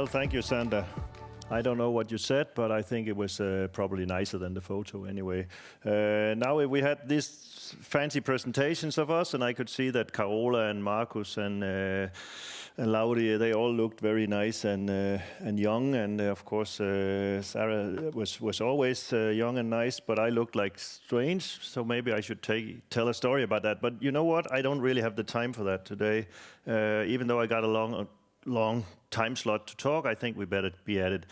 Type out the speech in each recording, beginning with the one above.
Well, thank you, Sander. I don't know what you said, but I think it was probably nicer than the photo anyway. Now we had these fancy presentations of us, and I could see that Carola and Marcus and Lauri, they all looked very nice and young, and of course Sarah was always young and nice, but I looked like strange, so maybe I should tell a story about that. But you know what? I don't really have the time for that today. Even though I got a long time slot to talk, I think we better be at it.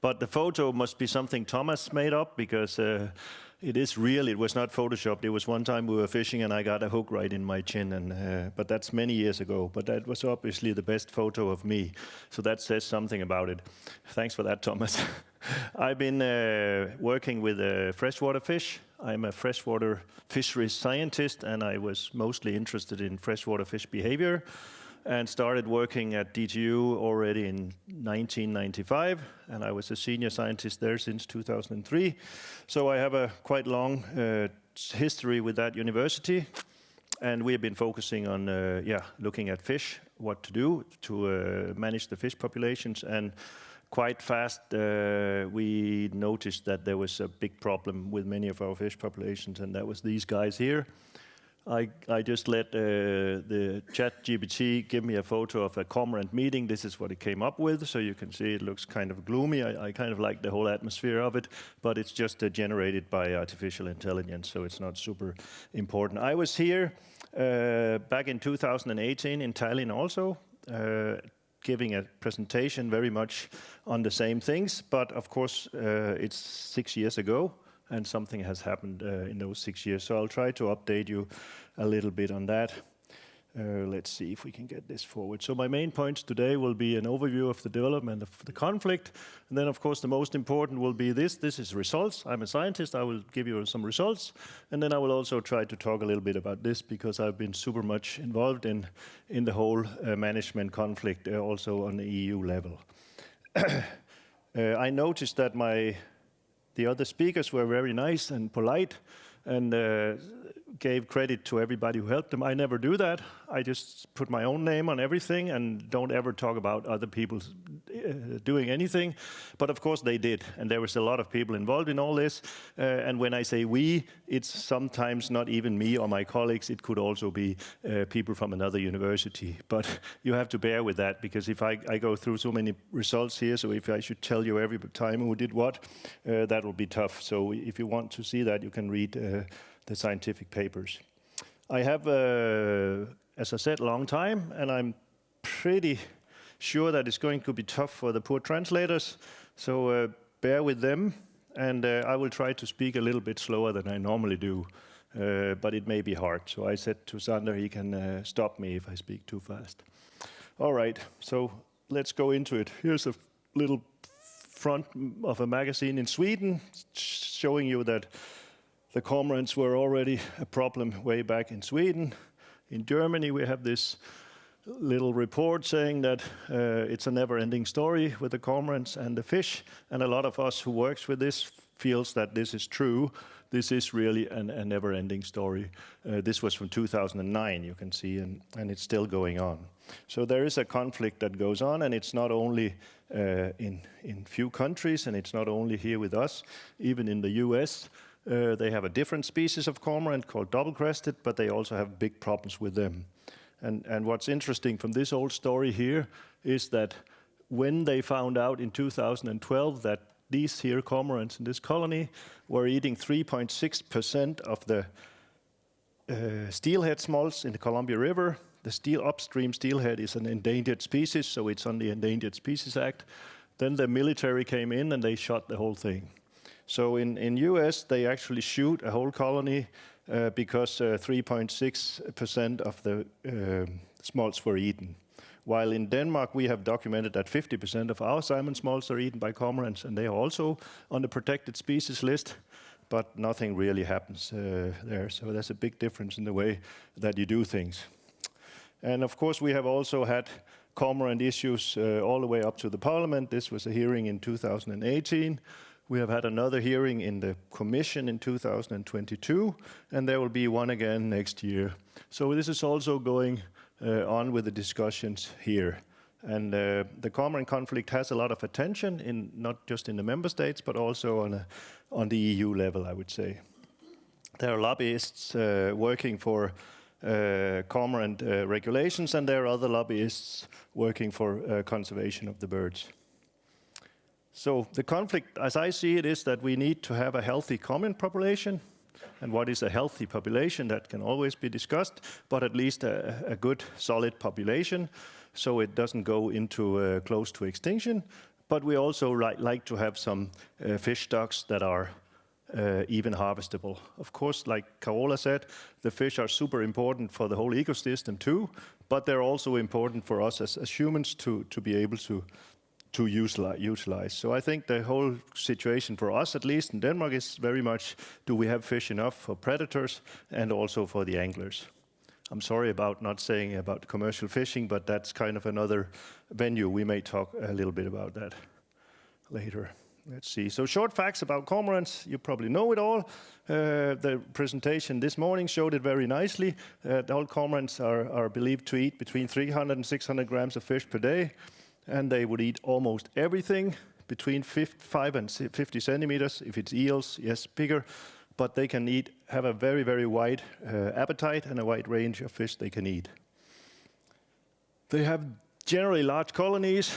But the photo must be something Thomas made up, because it is real. It was not photoshopped. It was one time we were fishing and I got a hook right in my chin, and but that's many years ago. But that was obviously the best photo of me, so that says something about it. Thanks for that, Thomas. I've been working with freshwater fish. I'm a freshwater fisheries scientist, and I was mostly interested in freshwater fish behavior, and started working at DTU already in 1995, and I was a senior scientist there since 2003. So I have a quite long history with that university, and we have been focusing on looking at fish, what to do to manage the fish populations, and quite fast we noticed that there was a big problem with many of our fish populations, and that was these guys here. I just let the ChatGPT give me a photo of a cormorant meeting. This is what it came up with. So you can see it looks kind of gloomy. I kind of like the whole atmosphere of it, but it's just generated by artificial intelligence, so it's not super important. I was here back in 2018 in Tallinn also, giving a presentation very much on the same things, but of course it's 6 years ago, and something has happened in those 6 years. So I'll try to update you a little bit on that. Let's see if we can get this forward. So my main points today will be an overview of the development of the conflict. And then, of course, the most important will be this. This is results. I'm a scientist. I will give you some results. And then I will also try to talk a little bit about this, because I've been super much involved in the whole management conflict, also on the EU level. I noticed that the other speakers were very nice and polite, and gave credit to everybody who helped them. I never do that. I just put my own name on everything and don't ever talk about other people doing anything. But of course they did, and there was a lot of people involved in all this. And when I say we, it's sometimes not even me or my colleagues. It could also be people from another university. But you have to bear with that, because if I go through so many results here, so if I should tell you every time who did what, that will be tough. So if you want to see that, you can read the scientific papers. I have, as I said, a long time, and I'm pretty sure that it's going to be tough for the poor translators, so bear with them, and I will try to speak a little bit slower than I normally do, but it may be hard. So I said to Sander, he can stop me if I speak too fast. All right, so let's go into it. Here's a little front of a magazine in Sweden showing you that the cormorants were already a problem way back in Sweden. In Germany, we have this little report saying that it's a never-ending story with the cormorants and the fish, and a lot of us who works with this feels that this is true. This is really a never-ending story. This was from 2009, you can see, and it's still going on. So there is a conflict that goes on, and it's not only in few countries, and it's not only here with us. Even in the US, they have a different species of cormorant called double-crested, but they also have big problems with them. And what's interesting from this old story here is that when they found out in 2012 that these here cormorants in this colony were eating 3.6% of the steelhead smolts in the Columbia River. The upstream steelhead is an endangered species, so it's on the Endangered Species Act. Then the military came in and they shot the whole thing. So in US, they actually shoot a whole colony because 3.6% of the smolts were eaten. While in Denmark, we have documented that 50% of our salmon smolts are eaten by cormorants, and they are also on the protected species list, but nothing really happens there. So there's a big difference in the way that you do things. And of course, we have also had cormorant issues all the way up to the parliament. This was a hearing in 2018. We have had another hearing in the Commission in 2022, and there will be one again next year. So this is also going on with the discussions here. And the cormorant conflict has a lot of attention, not just in the member states, but also on the EU level, I would say. There are lobbyists working for cormorant regulations, and there are other lobbyists working for conservation of the birds. So the conflict, as I see it, is that we need to have a healthy cormorant population. And what is a healthy population? That can always be discussed, but at least a good, solid population, so it doesn't go into close to extinction. But we also like to have some fish stocks that are even harvestable. Of course, like Carola said, the fish are super important for the whole ecosystem too, but they're also important for us as humans to be able to utilize. So I think the whole situation for us, at least in Denmark, is very much, do we have fish enough for predators and also for the anglers? I'm sorry about not saying about commercial fishing, but that's kind of another venue. We may talk a little bit about that later. Let's see. So short facts about cormorants. You probably know it all. The presentation this morning showed it very nicely. All cormorants are believed to eat between 300 and 600 grams of fish per day. And they would eat almost everything between 5 and 50 centimeters. If it's eels, yes, bigger. But they can have a very, very wide appetite and a wide range of fish they can eat. They have generally large colonies.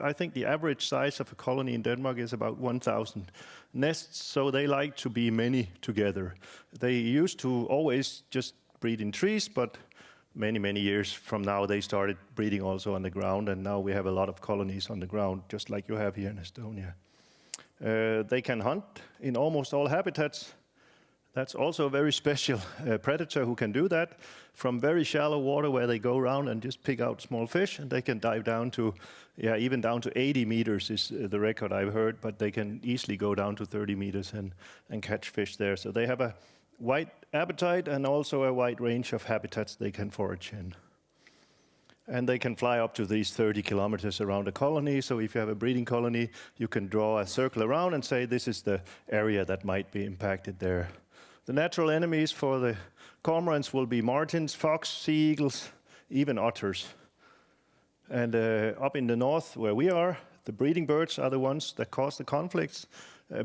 I think the average size of a colony in Denmark is about 1,000 nests, so they like to be many together. They used to always just breed in trees, but many years from now they started breeding also on the ground, and now we have a lot of colonies on the ground, just like you have here in Estonia. They can hunt in almost all habitats. That's also a very special predator who can do that from very shallow water where they go around and just pick out small fish, and they can dive down to, even down to 80 meters is the record I've heard, but they can easily go down to 30 meters and catch fish there. So they have a wide appetite and also a wide range of habitats they can forage in. And they can fly up to these 30 kilometers around a colony. So if you have a breeding colony, you can draw a circle around and say this is the area that might be impacted there. The natural enemies for the cormorants will be martins, fox, sea eagles, even otters. And up in the north where we are, the breeding birds are the ones that cause the conflicts.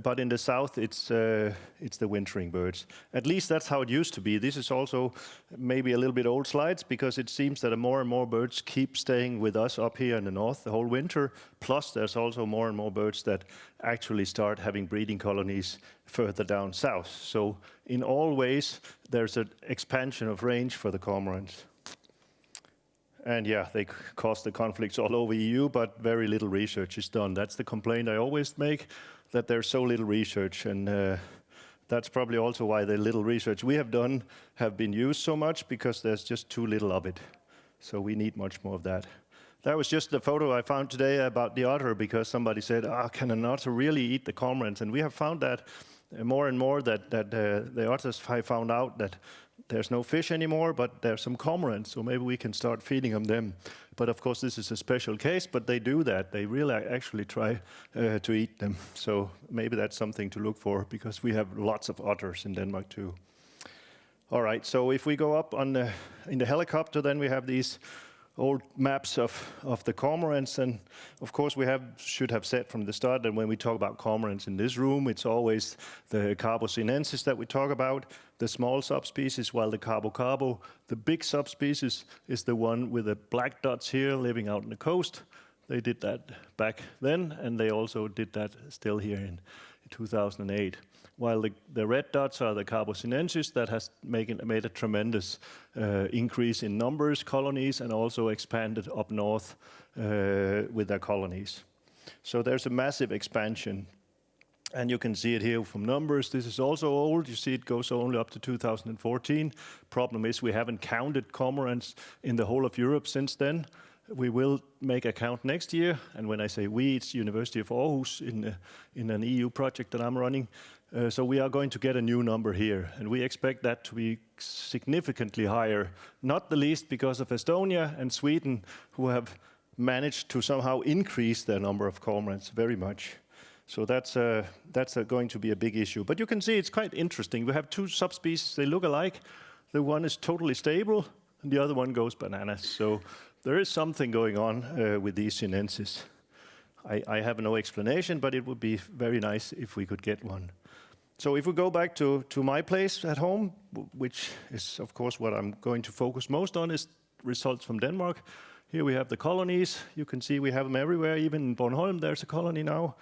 But in the south, it's the wintering birds. At least that's how it used to be. This is also maybe a little bit old slides, because it seems that more and more birds keep staying with us up here in the north the whole winter. Plus, there's also more and more birds that actually start having breeding colonies further down south. So in all ways, there's an expansion of range for the cormorants. And yeah, they cause the conflicts all over EU, but very little research is done. That's the complaint I always make, that there's so little research, and that's probably also why the little research we have done have been used so much, because there's just too little of it. So we need much more of that. That was just the photo I found today about the otter, because somebody said, can an otter really eat the cormorants? And we have found that more and more that the otters have found out that there's no fish anymore, but there's some cormorants, so maybe we can start feeding them. But of course, this is a special case, but they do that. They really actually try to eat them. So maybe that's something to look for, because we have lots of otters in Denmark too. All right, so if we go up in the helicopter, then we have these old maps of the cormorants. And of course, we should have said from the start that when we talk about cormorants in this room, it's always the Carbo sinensis that we talk about, the small subspecies, while the Carbo, the big subspecies, is the one with the black dots here living out on the coast. They did that back then, and they also did that still here in 2008. While the red dots are the Carbo sinensis that has made a tremendous increase in numbers, colonies, and also expanded up north with their colonies. So there's a massive expansion. And you can see it here from numbers. This is also old. You see it goes only up to 2014. Problem is we haven't counted cormorants in the whole of Europe since then. We will make a count next year. And when I say we, it's University of Aarhus in an EU project that I'm running. So we are going to get a new number here. And we expect that to be significantly higher, not the least because of Estonia and Sweden, who have managed to somehow increase their number of cormorants very much. So that's going to be a big issue. But you can see it's quite interesting. We have two subspecies. They look alike. The one is totally stable, and the other one goes bananas. So there is something going on with these sinensis. I have no explanation, but it would be very nice if we could get one. So if we go back to my place at home, which is of course what I'm going to focus most on, is results from Denmark. Here we have the colonies. You can see we have them everywhere. Even in Bornholm, there's a colony now.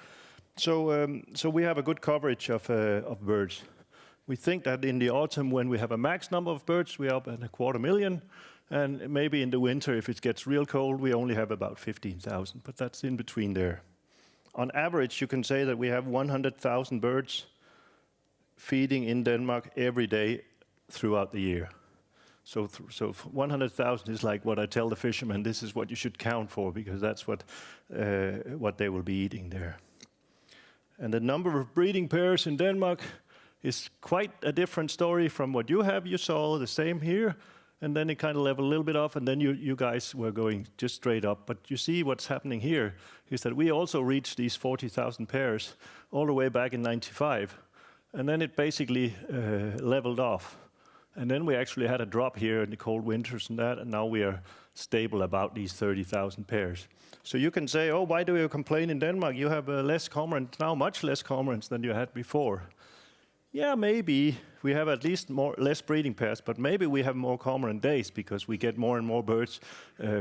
So we have a good coverage of birds. We think that in the autumn, when we have a max number of birds, we're up at 250,000. And maybe in the winter, if it gets real cold, we only have about 15,000. But that's in between there. On average, you can say that we have 100,000 birds feeding in Denmark every day throughout the year. So 100,000 is like what I tell the fishermen, this is what you should count for, because that's what they will be eating there. And the number of breeding pairs in Denmark is quite a different story from what you have. You saw the same here, and then it kind of leveled a little bit off, and then you guys were going just straight up. But you see what's happening here is that we also reached these 40,000 pairs all the way back in 95. And then it basically leveled off. And then we actually had a drop here in the cold winters and that, and now we are stable about these 30,000 pairs. So you can say, oh, why do you complain in Denmark? You have less cormorants now, much less cormorants than you had before. Yeah, maybe we have at least less breeding pairs, but maybe we have more cormorant days because we get more and more birds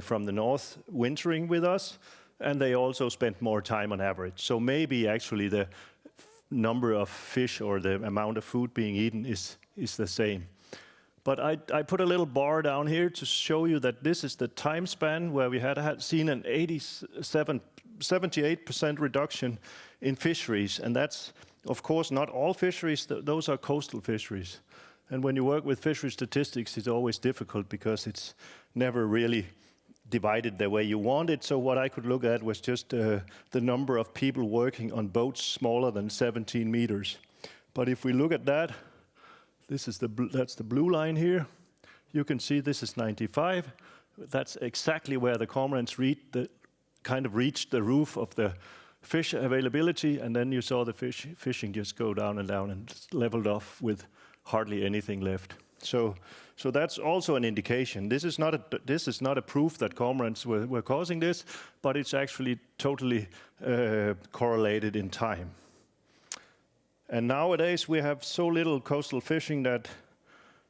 from the north wintering with us, and they also spend more time on average. So maybe actually the number of fish or the amount of food being eaten is the same. But I put a little bar down here to show you that this is the time span where we had seen an 78% reduction in fisheries. And that's, of course, not all fisheries. Those are coastal fisheries. And when you work with fishery statistics, it's always difficult because it's never really divided the way you want it. So what I could look at was just the number of people working on boats smaller than 17 meters. But if we look at that, that's the blue line here. You can see this is 95. That's exactly where the cormorants reached the roof of the fish availability, and then you saw the fishing just go down and leveled off with hardly anything left. So that's also an indication. This is not a proof that cormorants were causing this, but it's actually totally correlated in time. And nowadays we have so little coastal fishing that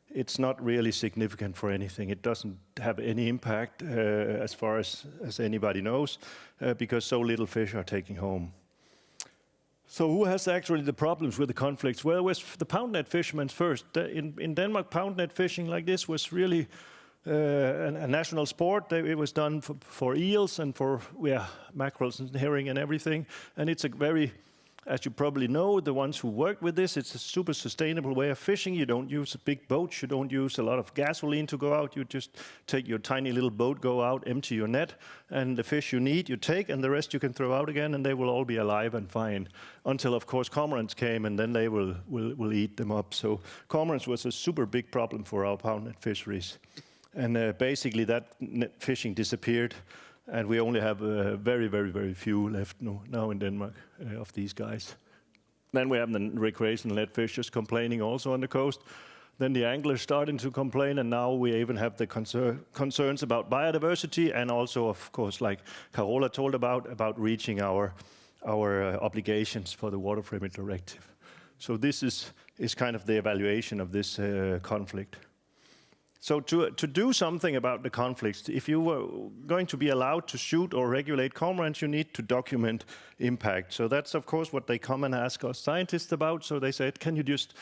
it's not really significant for anything. It doesn't have any impact as far as anybody knows, because so little fish are taken home. So who has actually the problems with the conflicts? Well, it was the pound net fishermen first. In Denmark, pound net fishing like this was really a national sport. It was done for eels and for mackerels and herring and everything. And it's a very, as you probably know, the ones who work with this, it's a super sustainable way of fishing. You don't use big boats. You don't use a lot of gasoline to go out. You just take your tiny little boat, go out, empty your net, and the fish you need, you take, and the rest you can throw out again, and they will all be alive and fine. Until, of course, cormorants came, and then they will eat them up. So cormorants was a super big problem for our pound net fisheries. And basically that fishing disappeared. And we only have very, very, very few left now in Denmark of these guys. Then we have the recreational net fishers complaining also on the coast. Then the anglers starting to complain, and now we even have the concerns about biodiversity, and also, of course, like Carola told about reaching our obligations for the Water Framework Directive. So this is kind of the evaluation of this conflict. So to do something about the conflicts, if you were going to be allowed to shoot or regulate cormorants, you need to document impact. So that's, of course, what they come and ask us scientists about. So they said, can you just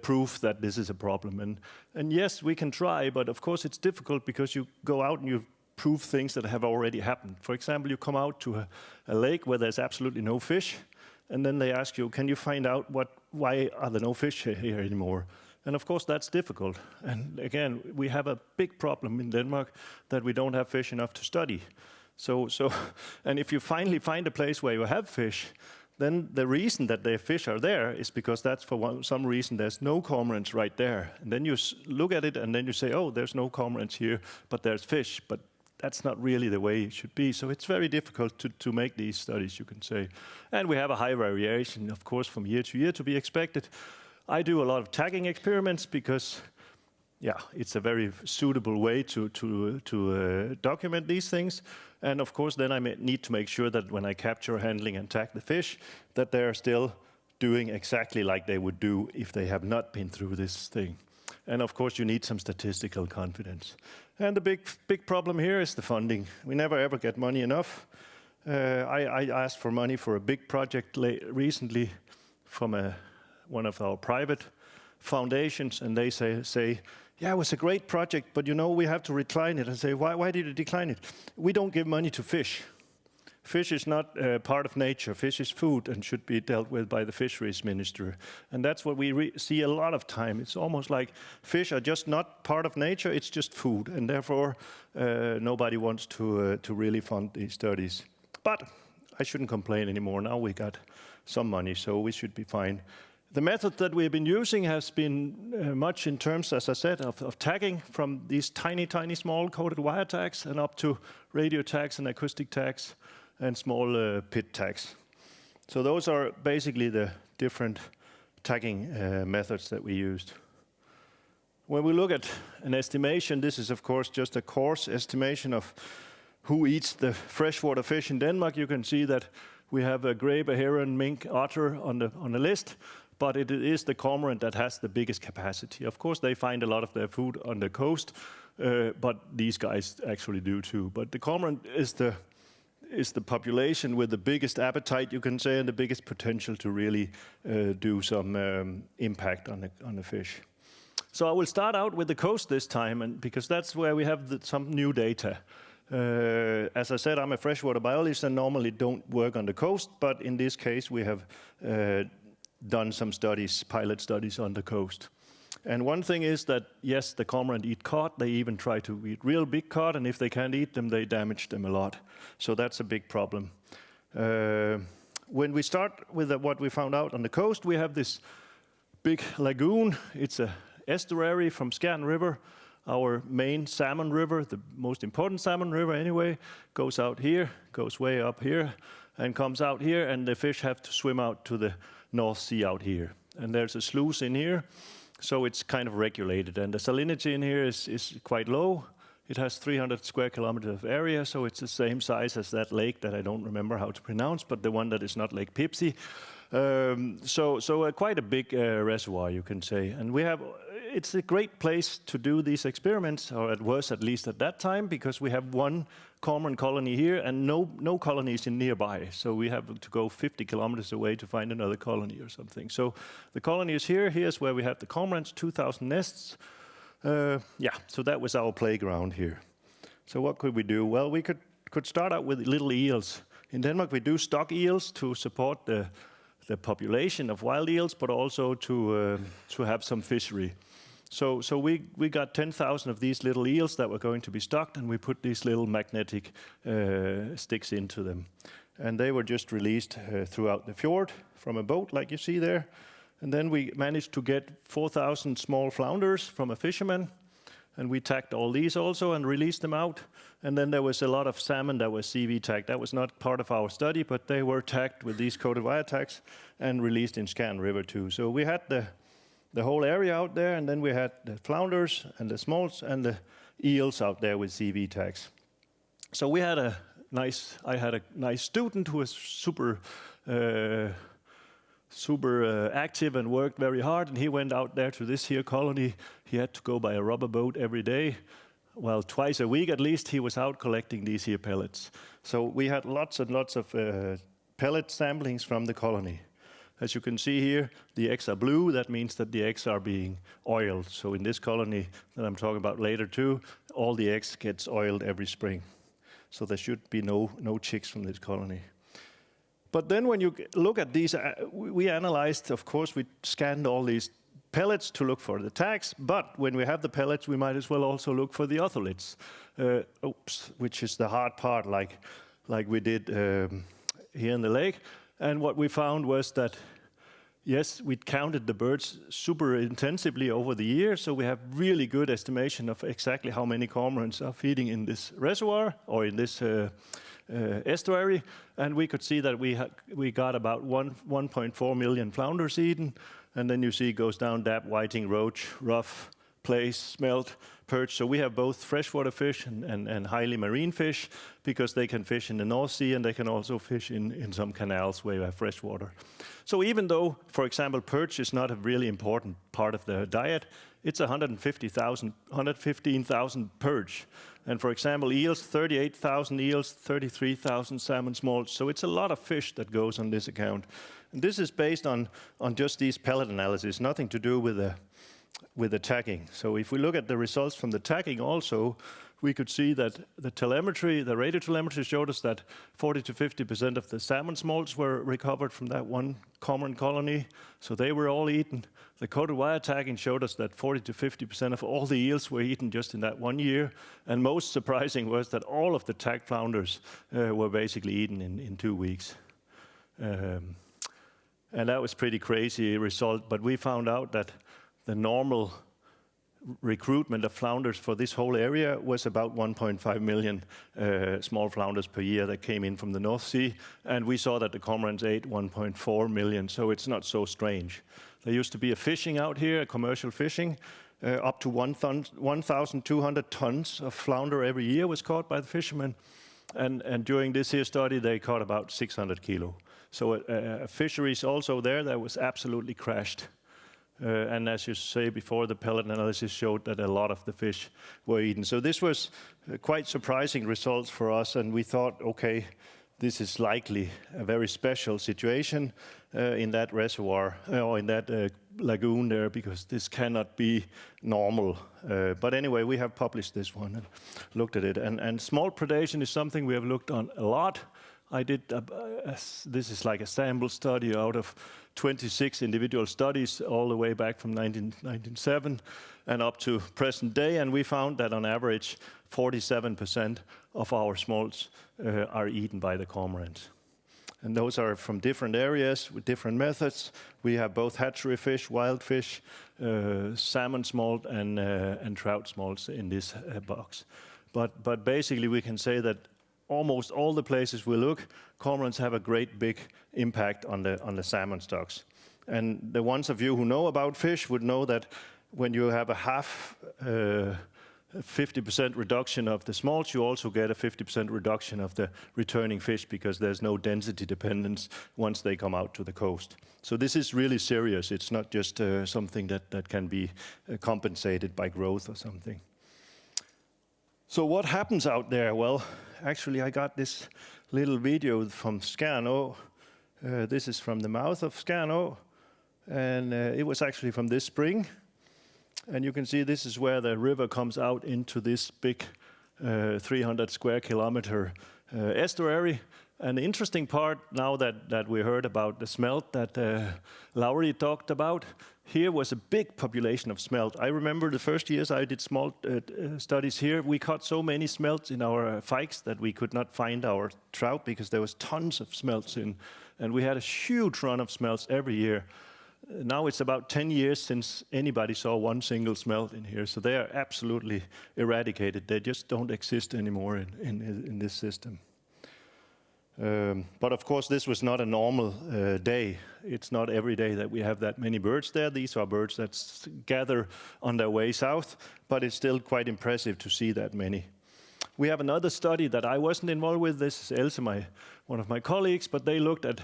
prove that this is a problem? And yes, we can try, but of course it's difficult because you go out and you prove things that have already happened. For example, you come out to a lake where there's absolutely no fish, and then they ask you, can you find out why are there no fish here anymore? And of course, that's difficult. And again, we have a big problem in Denmark that we don't have fish enough to study. And if you finally find a place where you have fish, then the reason that the fish are there is because that's for some reason there's no cormorants right there. And then you look at it and then you say, oh, there's no cormorants here, but there's fish. But that's not really the way it should be. So it's very difficult to make these studies, you can say. And we have a high variation, of course, from year to year to be expected. I do a lot of tagging experiments because it's a very suitable way to document these things. And of course, then I need to make sure that when I capture, handling, and tag the fish, that they are still doing exactly like they would do if they have not been through this thing. And of course, you need some statistical confidence. And the big problem here is the funding. We never ever get money enough. I asked for money for a big project recently from one of our private foundations, and they say, yeah, it was a great project, but we have to decline it. I say, why did you decline it? We don't give money to fish. Fish is not part of nature. Fish is food and should be dealt with by the fisheries minister. And that's what we see a lot of time. It's almost like fish are just not part of nature, it's just food. And therefore, nobody wants to really fund these studies. But I shouldn't complain anymore. Now we got some money, so we should be fine. The method that we've been using has been much in terms, as I said, of tagging, from these tiny small coated wire tags and up to radio tags and acoustic tags and small pit tags. So those are basically the different tagging methods that we used. When we look at an estimation, this is of course just a coarse estimation of who eats the freshwater fish in Denmark. You can see that we have a grebe, heron, mink, otter on the list, but it is the cormorant that has the biggest capacity. Of course, they find a lot of their food on the coast, but these guys actually do too. But the cormorant is the population with the biggest appetite, you can say, and the biggest potential to really do some impact on the fish. So I will start out with the coast this time, and because that's where we have some new data. As I said, I'm a freshwater biologist and normally don't work on the coast, but in this case we have done some studies, pilot studies on the coast. And one thing is that, yes, the cormorant eat cod. They even try to eat real big cod, and if they can't eat them, they damage them a lot. So that's a big problem. When we start with what we found out on the coast, we have this big lagoon. It's an estuary from Skjern River. Our main salmon river, the most important salmon river anyway, goes out here, goes way up here, and comes out here, and the fish have to swim out to the North Sea out here. And there's a sluice in here, so it's kind of regulated. And the salinity in here is quite low. It has 300 square kilometers of area, so it's the same size as that lake that I don't remember how to pronounce, but the one that is not Lake Pipsy. So quite a big reservoir, you can say. And it's a great place to do these experiments, or it was at least at that time, because we have one cormorant colony here and no colonies in nearby. So we have to go 50 kilometers away to find another colony or something. So the colony is here. Here's where we have the cormorants, 2,000 nests. So that was our playground here. So what could we do? Well, we could start out with little eels. In Denmark, we do stock eels to support the population of wild eels, but also to have some fishery. So we got 10,000 of these little eels that were going to be stocked, and we put these little magnetic sticks into them. And they were just released throughout the fjord from a boat, like you see there. And then we managed to get 4,000 small flounders from a fisherman, and we tagged all these also and released them out. And then there was a lot of salmon that was CV tagged. That was not part of our study, but they were tagged with these coated wire tags and released in Skjern River too. So we had the whole area out there, and then we had the flounders and the smolts and the eels out there with CV tags. So I had a nice student who was super active and worked very hard, and he went out there to this here colony. He had to go by a rubber boat every day. Well, twice a week at least, he was out collecting these here pellets. So we had lots and lots of pellet samplings from the colony. As you can see here, the eggs are blue. That means that the eggs are being oiled. So in this colony that I'm talking about later too, all the eggs gets oiled every spring. So there should be no chicks from this colony. But then when you look at these, we analyzed, of course, we scanned all these pellets to look for the tags, but when we have the pellets, we might as well also look for the otoliths, which is the hard part, like we did here in the lake. And what we found was that, yes, we counted the birds super intensively over the years, so we have really good estimation of exactly how many cormorants are feeding in this reservoir or in this estuary, and we could see that we got about 1.4 million flounders eaten, and then you see it goes down dab, whiting, roach, ruff, plaice, smelt, perch. So we have both freshwater fish and highly marine fish, because they can fish in the North Sea and they can also fish in some canals where you have fresh water. So even though, for example, perch is not a really important part of the diet, it's 115,000 perch. And for example, eels, 38,000 eels, 33,000 salmon smolts. So it's a lot of fish that goes on this account. And this is based on just these pellet analysis, nothing to do with the tagging. So if we look at the results from the tagging also, we could see that the telemetry, the radiotelemetry showed us that 40 to 50% of the salmon smolts were recovered from that one cormorant colony. So they were all eaten. The coded wire tagging showed us that 40 to 50% of all the eels were eaten just in that 1 year. And most surprising was that all of the tagged flounders were basically eaten in 2 weeks. And that was pretty crazy result. But we found out that the normal recruitment of flounders for this whole area was about 1.5 million small flounders per year that came in from the North Sea. And we saw that the cormorants ate 1.4 million, so it's not so strange. There used to be a fishing out here, a commercial fishing, up to 1,200 tons of flounder every year was caught by the fishermen. And during this here study, they caught about 600 kilo. So fisheries also there that was absolutely crashed. And as you say before, the pellet analysis showed that a lot of the fish were eaten. So this was quite surprising results for us, and we thought, okay, this is likely a very special situation in that reservoir, or in that lagoon there, because this cannot be normal. But anyway, we have published this one and looked at it. And small predation is something we have looked on a lot. I did, this is like a sample study out of 26 individual studies all the way back from 1997 and up to present day, and we found that on average 47% of our smolts are eaten by the cormorants. And those are from different areas with different methods. We have both hatchery fish, wild fish, salmon smolt and trout smolts in this box. But basically we can say that almost all the places we look, cormorants have a great big impact on the salmon stocks. And the ones of you who know about fish would know that when you have a 50% reduction of the smolts, you also get a 50% reduction of the returning fish, because there's no density dependence once they come out to the coast. So this is really serious. It's not just something that can be compensated by growth or something. So what happens out there? Well, actually I got this little video from Skjern. This is from the mouth of Skjern, and it was actually from this spring. And you can see this is where the river comes out into this big 300 square kilometer estuary. And the interesting part, now that we heard about the smelt that Lauri talked about, here was a big population of smelt. I remember the first years I did smelt studies here, we caught so many smelts in our fikes that we could not find our trout, because there was tons of smelts in. And we had a huge run of smelts every year. Now it's about 10 years since anybody saw one single smelt in here. So they are absolutely eradicated. They just don't exist anymore in this system. But of course, this was not a normal day. It's not every day that we have that many birds there. These are birds that gather on their way south, but it's still quite impressive to see that many. We have another study that I wasn't involved with. This is Else, one of my colleagues, but they looked at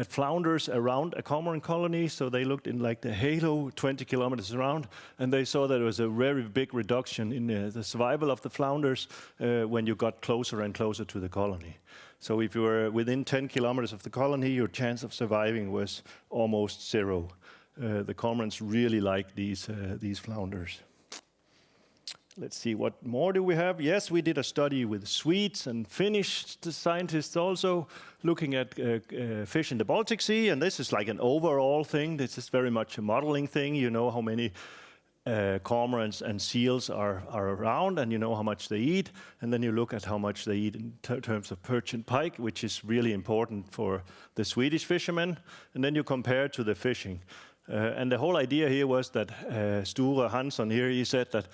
flounders around a cormorant colony. So they looked in like the halo, 20 kilometers around, and they saw that there was a very big reduction in the survival of the flounders when you got closer and closer to the colony. So if you were within 10 kilometers of the colony, your chance of surviving was almost zero. The cormorants really like these flounders. Let's see, what more do we have? Yes, we did a study with Swedes and Finnish scientists also, looking at fish in the Baltic Sea, and this is like an overall thing. This is very much a modeling thing. You know how many cormorants and seals are around, and you know how much they eat, and then you look at how much they eat in terms of perch and pike, which is really important for the Swedish fishermen, and then you compare to the fishing. And the whole idea here was that Sture Hansson here, he said that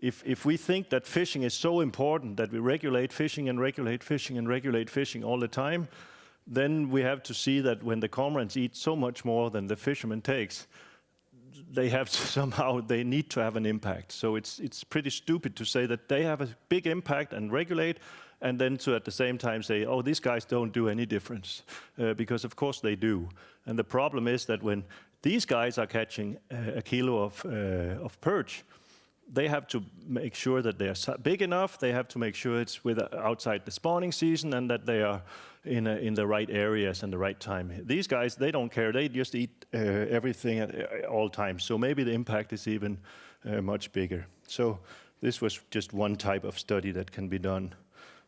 if we think that fishing is so important, that we regulate fishing and regulate fishing and regulate fishing all the time, then we have to see that when the cormorants eat so much more than the fisherman takes, they have to somehow, they need to have an impact. So it's pretty stupid to say that they have a big impact and regulate, and then to at the same time say, oh, these guys don't do any difference, because of course they do. And the problem is that when these guys are catching a kilo of perch, they have to make sure that they are big enough. They have to make sure it's outside the spawning season and that they are in the right areas and the right time. These guys, they don't care. They just eat everything at all times. So maybe the impact is even much bigger. So this was just one type of study that can be done.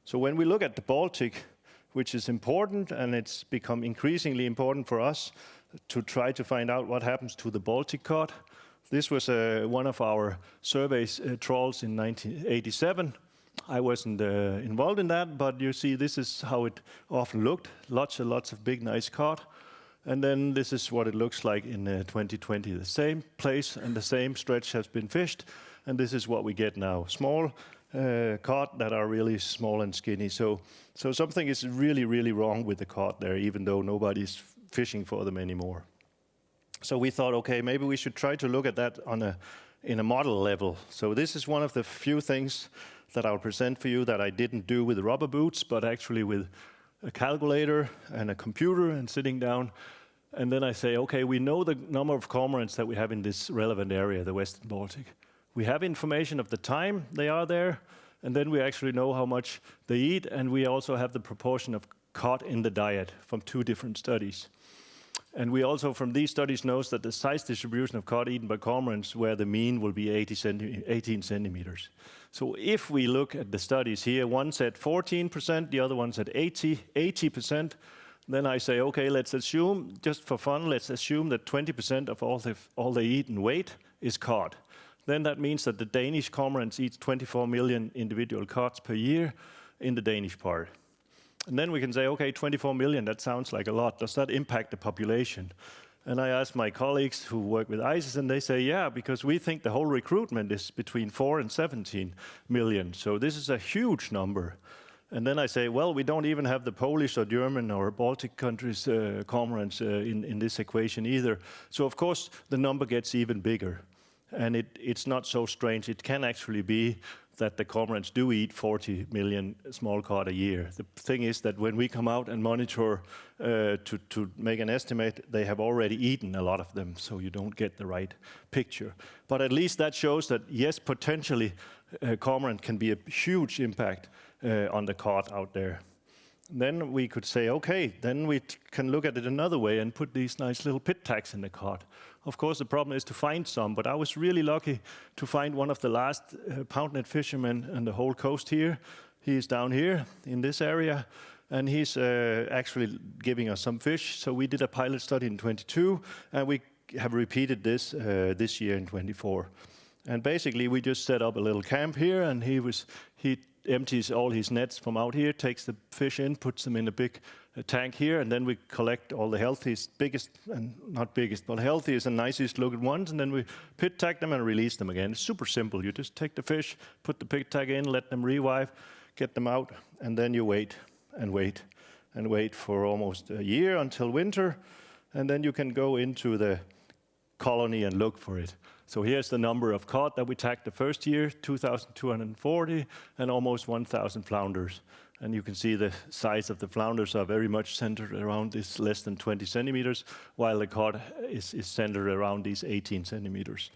So when we look at the Baltic, which is important, and it's become increasingly important for us to try to find out what happens to the Baltic cod. This was one of our surveys trawls in 1987. I wasn't involved in that, but you see this is how it often looked. Lots and lots of big, nice cod. And then this is what it looks like in 2020. The same place and the same stretch has been fished, and this is what we get now. Small cod that are really small and skinny. So something is really, really wrong with the cod there, even though nobody's fishing for them anymore. So we thought, okay, maybe we should try to look at that in a model level. So this is one of the few things that I'll present for you that I didn't do with rubber boots, but actually with a calculator and a computer and sitting down. And then I say, okay, we know the number of cormorants that we have in this relevant area, the Western Baltic. We have information of the time they are there, and then we actually know how much they eat, and we also have the proportion of cod in the diet from 2 different studies. And we also, from these studies, know that the size distribution of cod eaten by cormorants, where the mean will be 18 centimeters. So if we look at the studies here, one said 14%, the other one said 80%, then I say, okay, let's assume, just for fun, let's assume that 20% of all they eat in weight is cod. Then that means that the Danish cormorants eat 24 million individual cods per year in the Danish part. And then we can say, okay, 24 million, that sounds like a lot. Does that impact the population? And I asked my colleagues who work with ISIS, and they say, yeah, because we think the whole recruitment is between 4 and 17 million. So this is a huge number. And then I say, well, we don't even have the Polish or German or Baltic countries' cormorants in this equation either. So of course, the number gets even bigger. And it's not so strange. It can actually be that the cormorants do eat 40 million small cod a year. The thing is that when we come out and monitor to make an estimate, they have already eaten a lot of them, so you don't get the right picture. But at least that shows that, yes, potentially, cormorant can be a huge impact on the cod out there. Then we could say, okay, then we can look at it another way and put these nice little pit tags in the cod. Of course, the problem is to find some, but I was really lucky to find one of the last pound net fishermen on the whole coast here. He is down here in this area, and he's actually giving us some fish. So we did a pilot study in 22, and we have repeated this this year in 24. And basically, we just set up a little camp here, and he empties all his nets from out here, takes the fish in, puts them in a big tank here, and then we collect all the healthiest, biggest, and not biggest, but healthiest and nicest looking ones, and then we pit tag them and release them again. It's super simple. You just take the fish, put the pit tag in, let them revive, get them out, and then you wait and wait and wait for almost a year until winter, and then you can go into the colony and look for it. So here's the number of cod that we tagged the first year, 2,240, and almost 1,000 flounders. And you can see the size of the flounders are very much centered around this less than 20 centimeters, while the cod is centered around these 18 centimeters.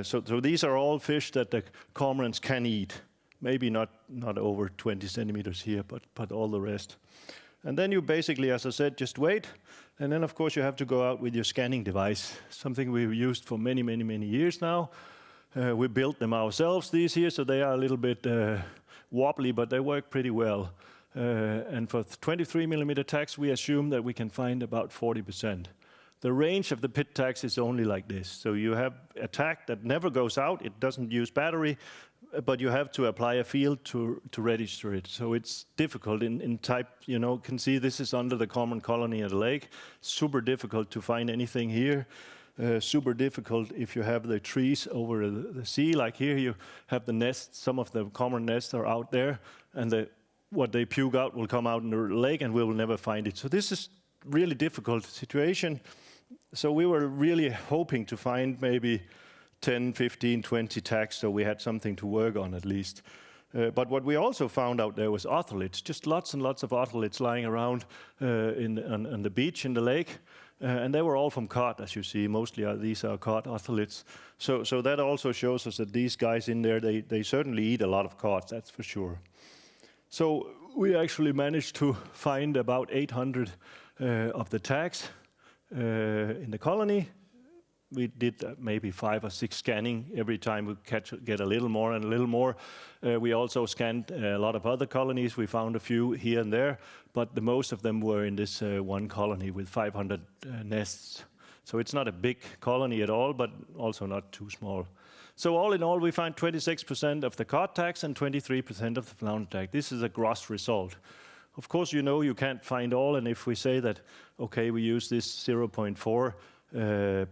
So these are all fish that the cormorants can eat. Maybe not over 20 centimeters here, but all the rest. And then you basically, as I said, just wait. And then, of course, you have to go out with your scanning device, something we've used for many, many, many years now. We built them ourselves, these here, so they are a little bit wobbly, but they work pretty well. And for 23 millimeter tags, we assume that we can find about 40%. The range of the pit tags is only like this. So you have a tag that never goes out. It doesn't use battery, but you have to apply a field to register it. So it's difficult in type, you know, can see this is under the common colony at the lake. Super difficult to find anything here. Super difficult if you have the trees over the sea. Like here you have the nests, some of the common nests are out there, and what they puke out will come out in the lake and we will never find it. So this is really difficult situation. So we were really hoping to find maybe 10, 15, 20 tags, so we had something to work on at least. But what we also found out there was otoliths, just lots and lots of otoliths lying around on the beach in the lake. And they were all from cod, as you see. Mostly these are cod otoliths. So that also shows us that these guys in there, they certainly eat a lot of cod, that's for sure. So we actually managed to find about 800 of the tags in the colony. We did maybe 5 or 6 scanning every time we get a little more and a little more. We also scanned a lot of other colonies. We found a few here and there, but the most of them were in this one colony with 500 nests. So it's not a big colony at all, but also not too small. So all in all, we find 26% of the cod tags and 23% of the flounder tag. This is a gross result. Of course, you know you can't find all, and if we say that, okay, we use this 0.4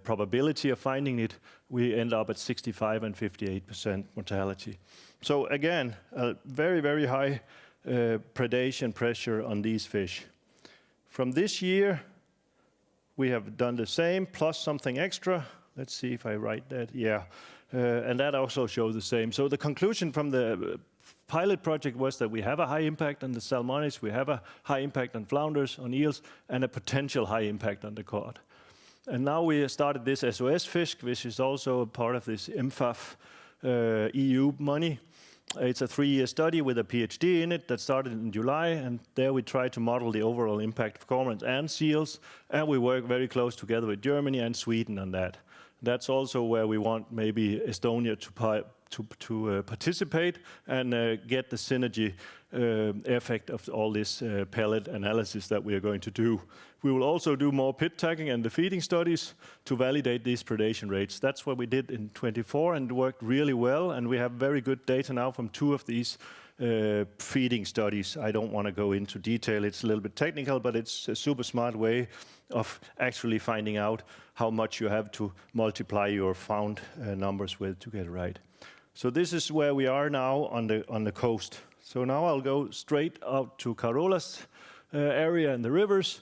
probability of finding it, we end up at 65 and 58% mortality. So again, a very, very high predation pressure on these fish. From this year, we have done the same, plus something extra. Let's see if I write that. Yeah, and that also shows the same. So the conclusion from the pilot project was that we have a high impact on the salmonids, we have a high impact on flounders, on eels, and a potential high impact on the cod. And now we started this SOS fish, which is also a part of this MFAF EU money. It's a 3-year study with a PhD in it that started in July, and there we try to model the overall impact of cormorants and seals, and we work very close together with Germany and Sweden on that. That's also where we want maybe Estonia to participate and get the synergy effect of all this pellet analysis that we are going to do. We will also do more pit tagging and the feeding studies to validate these predation rates. That's what we did in 24 and worked really well, and we have very good data now from 2 of these feeding studies. I don't want to go into detail, it's a little bit technical, but it's a super smart way of actually finding out how much you have to multiply your found numbers with to get it right. So this is where we are now on the coast. So now I'll go straight out to Karola's area and the rivers,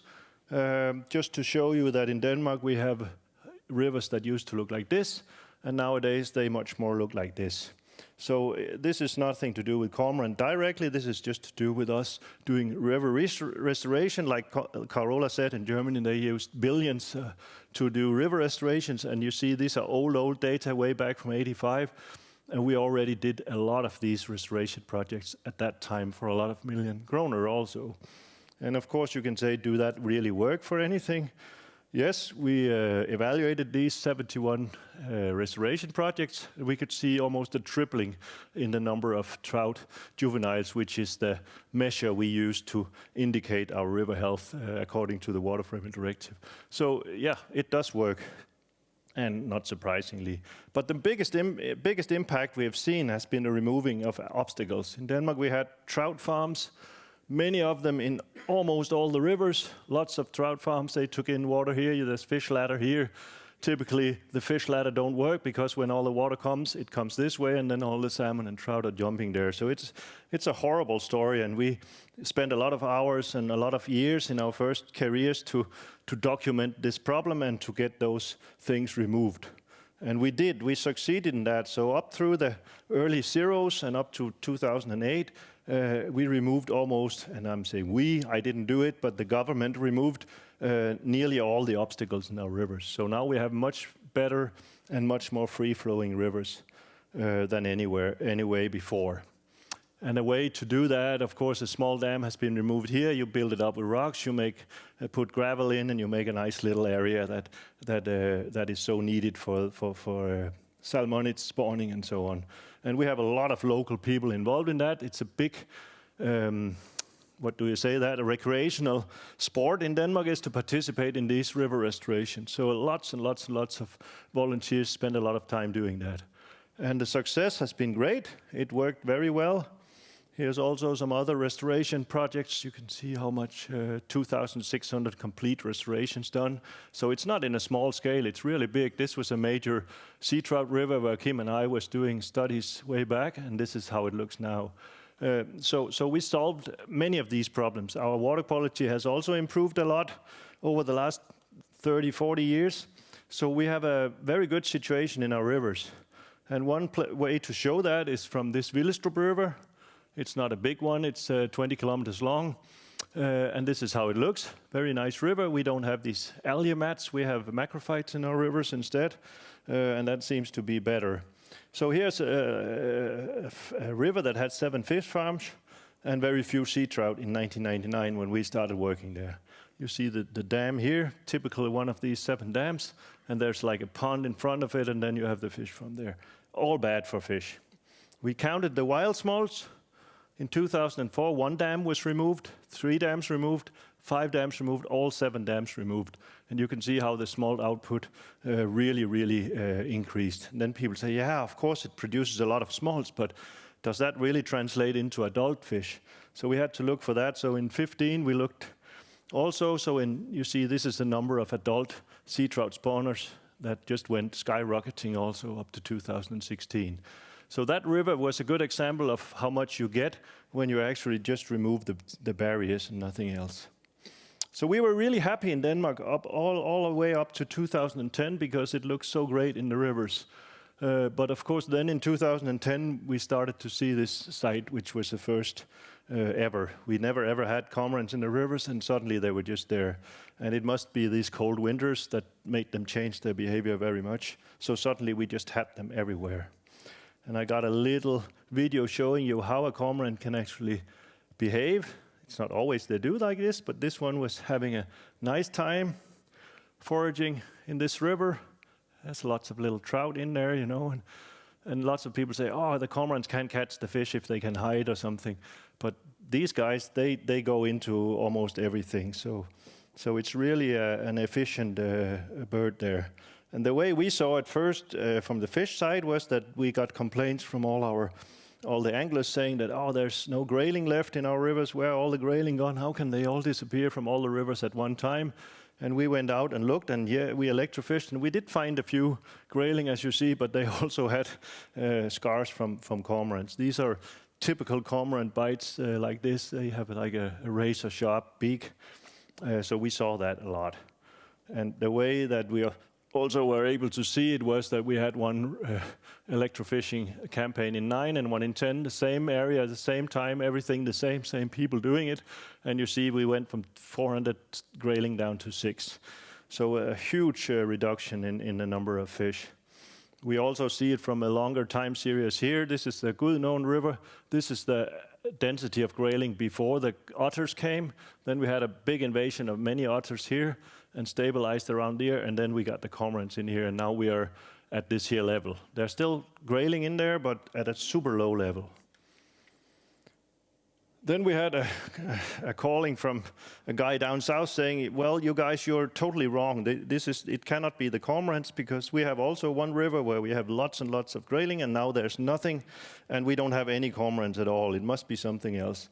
just to show you that in Denmark we have rivers that used to look like this, and nowadays they much more look like this. So this is nothing to do with cormorant directly, this is just to do with us doing river restoration. Like Carola said, in Germany they used billions to do river restorations, and you see these are old data way back from 85. And we already did a lot of these restoration projects at that time for a lot of million kroner also. And of course you can say, do that really work for anything? Yes, we evaluated these 71 restoration projects. We could see almost a tripling in the number of trout juveniles, which is the measure we use to indicate our river health according to the Water Framework Directive. So yeah, it does work. And not surprisingly. But the biggest impact we have seen has been the removing of obstacles. In Denmark we had trout farms, many of them in almost all the rivers, lots of trout farms. They took in water here, there's fish ladder here. Typically the fish ladder don't work because when all the water comes, it comes this way, and then all the salmon and trout are jumping there. So it's a horrible story, and we spent a lot of hours and a lot of years in our first careers to document this problem and to get those things removed. And we succeeded in that. So up through the early zeros and up to 2008, we removed almost, and I'm saying I didn't do it, but the government removed nearly all the obstacles in our rivers. So now we have much better and much more free-flowing rivers than anyway before. And a way to do that, of course, a small dam has been removed here. You build it up with rocks, you put gravel in, and you make a nice little area that is so needed for salmonids spawning and so on. And we have a lot of local people involved in that. It's a big, a recreational sport in Denmark is to participate in these river restorations. So lots and lots and lots of volunteers spend a lot of time doing that. And the success has been great. It worked very well. Here's also some other restoration projects. You can see how much 2,600 complete restorations done. So it's not in a small scale, it's really big. This was a major sea trout river where Kim and I was doing studies way back, and this is how it looks now. So we solved many of these problems. Our water quality has also improved a lot over the last 30, 40 years. So we have a very good situation in our rivers. And one way to show that is from this Villestrup River. It's not a big one, it's 20 kilometers long. And this is how it looks. Very nice river. We don't have these algae mats, we have macrophytes in our rivers instead. And that seems to be better. So here's a river that had 7 fish farms and very few sea trout in 1999 when we started working there. You see the dam here, typically one of these 7 dams, and there's like a pond in front of it, and then you have the fish from there. All bad for fish. We counted the wild smolts. In 2004, 1 dam was removed, 3 dams removed, 5 dams removed, all 7 dams removed. And you can see how the smolt output really increased. And then people say, yeah, of course it produces a lot of smolts, but does that really translate into adult fish? So we had to look for that. So in 15, we looked also, you see this is the number of adult sea trout spawners that just went skyrocketing also up to 2016. So that river was a good example of how much you get when you actually just remove the barriers and nothing else. So we were really happy in Denmark all the way up to 2010 because it looked so great in the rivers. But of course then in 2010 we started to see this site, which was the first ever. We never ever had cormorants in the rivers, and suddenly they were just there. And it must be these cold winters that made them change their behavior very much. So suddenly we just had them everywhere. And I got a little video showing you how a cormorant can actually behave. It's not always they do like this, but this one was having a nice time foraging in this river. There's lots of little trout in there, you know, and lots of people say, oh, the cormorants can't catch the fish if they can hide or something. But these guys, they go into almost everything. So it's really an efficient bird there. And the way we saw it first from the fish side was that we got complaints from all the anglers saying that, oh, there's no grayling left in our rivers. Where are all the grayling gone? How can they all disappear from all the rivers at one time? And we went out and looked, and yeah, we electrofished, and we did find a few grayling, as you see, but they also had scars from cormorants. These are typical cormorant bites like this. They have like a razor-sharp beak. So we saw that a lot. And the way that we also were able to see it was that we had one electrofishing campaign in 9 and one in 10, the same area at the same time, everything the same people doing it. And you see we went from 400 grayling down to 6. So a huge reduction in the number of fish. We also see it from a longer time series here. This is the good-known river. This is the density of grayling before the otters came. Then we had a big invasion of many otters here and stabilized around there, and then we got the cormorants in here, and now we are at this here level. There's still grayling in there, but at a super low level. Then we had a calling from a guy down south saying, well, you guys, you're totally wrong. It cannot be the cormorants, because we have also one river where we have lots and lots of grayling, and now there's nothing, and we don't have any cormorants at all. It must be something else.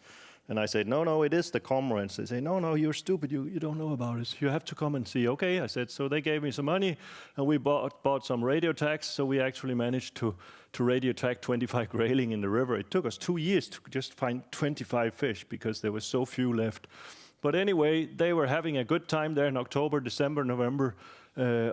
And I said, no, it is the cormorants. They say, no, you're stupid. You don't know about it. You have to come and see. Okay, I said. So they gave me some money, and we bought some radio tags. So we actually managed to radio tag 25 grayling in the river. It took us 2 years to just find 25 fish because there was so few left. But anyway, they were having a good time there in October, December, November,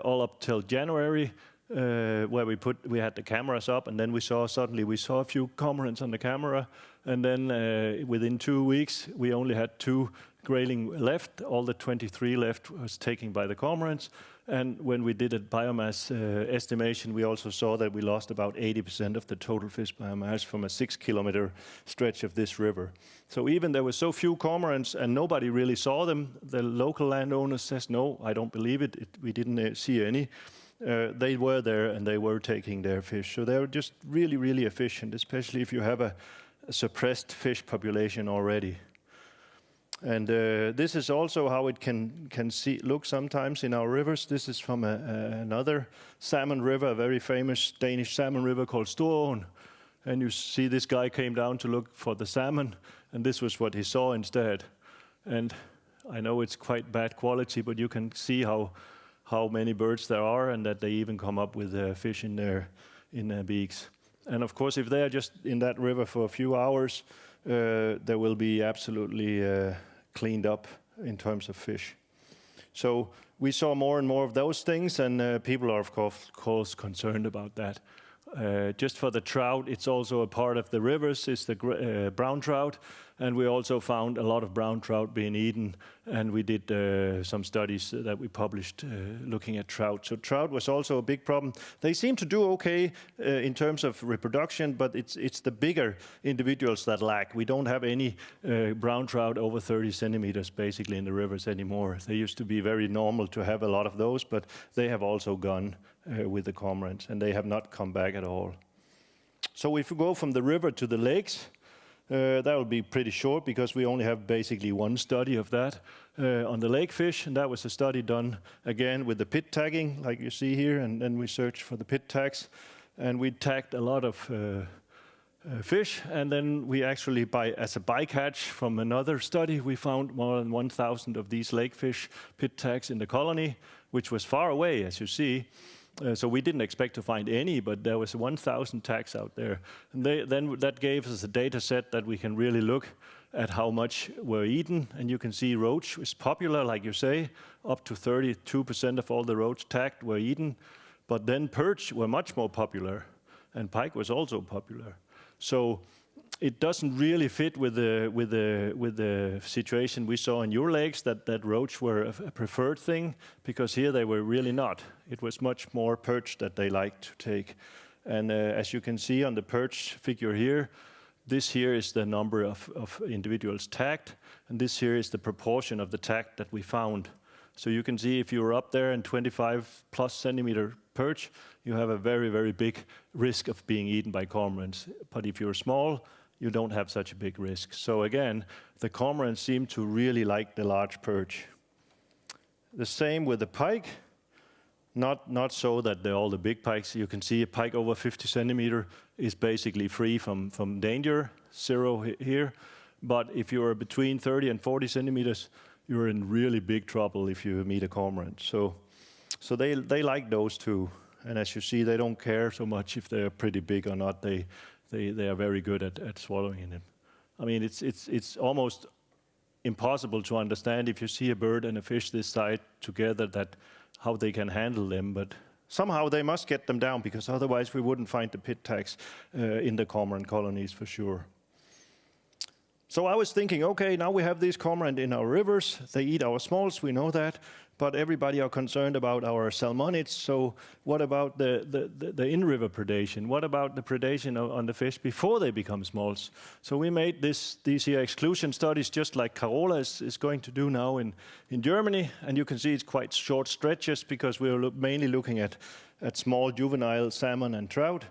all up till January. Where we had the cameras up, and then we saw a few cormorants on the camera, and then within 2 weeks we only had 2 grayling left. All the 23 left was taken by the cormorants, and when we did a biomass estimation, we also saw that we lost about 80% of the total fish biomass from a 6-kilometer stretch of this river. So even there were so few cormorants and nobody really saw them, the local landowner says, no, I don't believe it. We didn't see any. They were there and they were taking their fish. So they were just really, really efficient, especially if you have a suppressed fish population already. And this is also how it can look sometimes in our rivers. This is from another salmon river, a very famous Danish salmon river called Storåen. And you see this guy came down to look for the salmon, and this was what he saw instead. And I know it's quite bad quality, but you can see how many birds there are, and that they even come up with fish in their beaks. And of course, if they are just in that river for a few hours, they will be absolutely cleaned up in terms of fish. So we saw more and more of those things, and people are, of course, concerned about that. Just for the trout, it's also a part of the rivers, is the brown trout, and we also found a lot of brown trout being eaten, and we did some studies that we published looking at trout. So trout was also a big problem. They seem to do okay in terms of reproduction, but it's the bigger individuals that lack. We don't have any brown trout over 30 centimeters basically in the rivers anymore. They used to be very normal to have a lot of those, but they have also gone with the cormorants, and they have not come back at all. So if we go from the river to the lakes, that will be pretty short because we only have basically one study of that on the lake fish, and that was a study done again with the pit tagging, like you see here, and then we searched for the pit tags, and we tagged a lot of fish, and then we actually, as a bycatch from another study, we found more than 1,000 of these lake fish pit tags in the colony, which was far away, as you see. So we didn't expect to find any, but there was 1,000 tags out there. And then that gave us a data set that we can really look at how much were eaten. And you can see roach is popular, like you say, up to 32% of all the roach tagged were eaten. But then perch were much more popular, and pike was also popular. So it doesn't really fit with the situation we saw in your lakes, that roach were a preferred thing, because here they were really not. It was much more perch that they liked to take. And as you can see on the perch figure here, this here is the number of individuals tagged, and this here is the proportion of the tag that we found. So you can see if you're up there in 25 plus centimeter perch, you have a very, very big risk of being eaten by cormorants. But if you're small, you don't have such a big risk. So again, the cormorants seem to really like the large perch. The same with the pike. Not so that all the big pikes, you can see a pike over 50 centimeter is basically free from danger, zero here. But if you're between 30 and 40 centimeters, you're in really big trouble if you meet a cormorant. So they like those too. And as you see, they don't care so much if they're pretty big or not. They are very good at swallowing them. I mean, it's almost impossible to understand if you see a bird and a fish this size together that how they can handle them, but somehow they must get them down, because otherwise we wouldn't find the pit tags in the cormorant colonies for sure. So I was thinking, okay, now we have these cormorant in our rivers. They eat our smolts, we know that, but everybody are concerned about our salmonids. So what about the in-river predation? What about the predation on the fish before they become smolts? So we made these here exclusion studies, just like Carola is going to do now in Germany. And you can see it's quite short stretches, because we're mainly looking at small juvenile salmon and trout.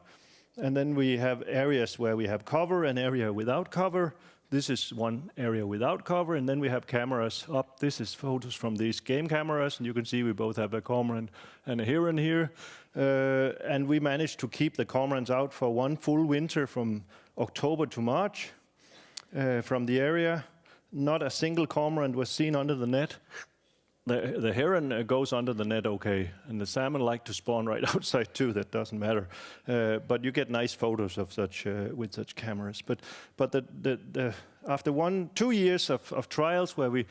And then we have areas where we have cover and area without cover. This is one area without cover, and then we have cameras up. This is photos from these game cameras, and you can see we both have a cormorant and a heron here. And we managed to keep the cormorants out for one full winter from October to March from the area. Not a single cormorant was seen under the net. The heron goes under the net okay, and the salmon like to spawn right outside too. That doesn't matter, but you get nice photos of such with such cameras. But after 2 years of trials where we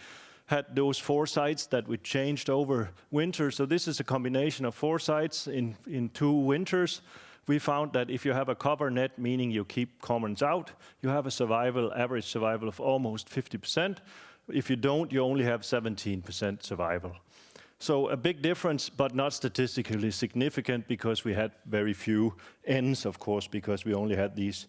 had those 4 sites that we changed over winter, so this is a combination of 4 sites in 2 winters. We found that if you have a cover net, meaning you keep cormorants out, you have a average survival of almost 50%. If you don't, you only have 17% survival. So a big difference, but not statistically significant, because we had very few ends, of course, because we only had these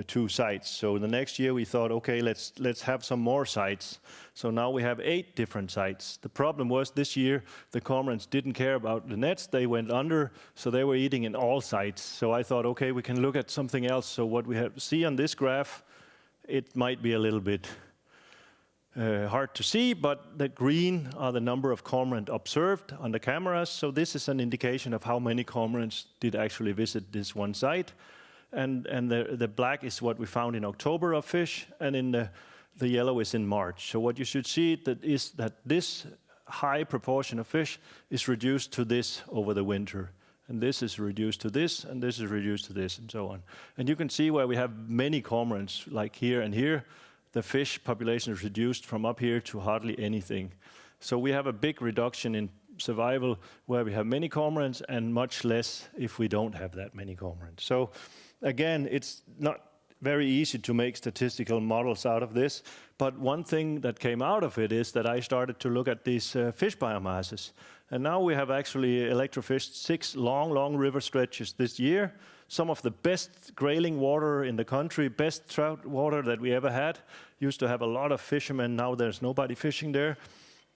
2 sites. So the next year we thought, okay, let's have some more sites. So now we have 8 different sites. The problem was this year the cormorants didn't care about the nets. They went under, so they were eating in all sites. So I thought, okay, we can look at something else. So what we see on this graph, it might be a little bit hard to see, but the green are the number of cormorant observed on the cameras. So this is an indication of how many cormorants did actually visit this one site. And the black is what we found in October of fish, and in the yellow is in March. So what you should see is that this high proportion of fish is reduced to this over the winter. And this is reduced to this, and this is reduced to this, and so on. And you can see where we have many cormorants, like here and here, the fish population is reduced from up here to hardly anything. So we have a big reduction in survival where we have many cormorants and much less if we don't have that many cormorants. So again, it's not very easy to make statistical models out of this, but one thing that came out of it is that I started to look at these fish biomasses. And now we have actually electrofished 6 long river stretches this year. Some of the best grayling water in the country, best trout water that we ever had. Used to have a lot of fishermen, now there's nobody fishing there.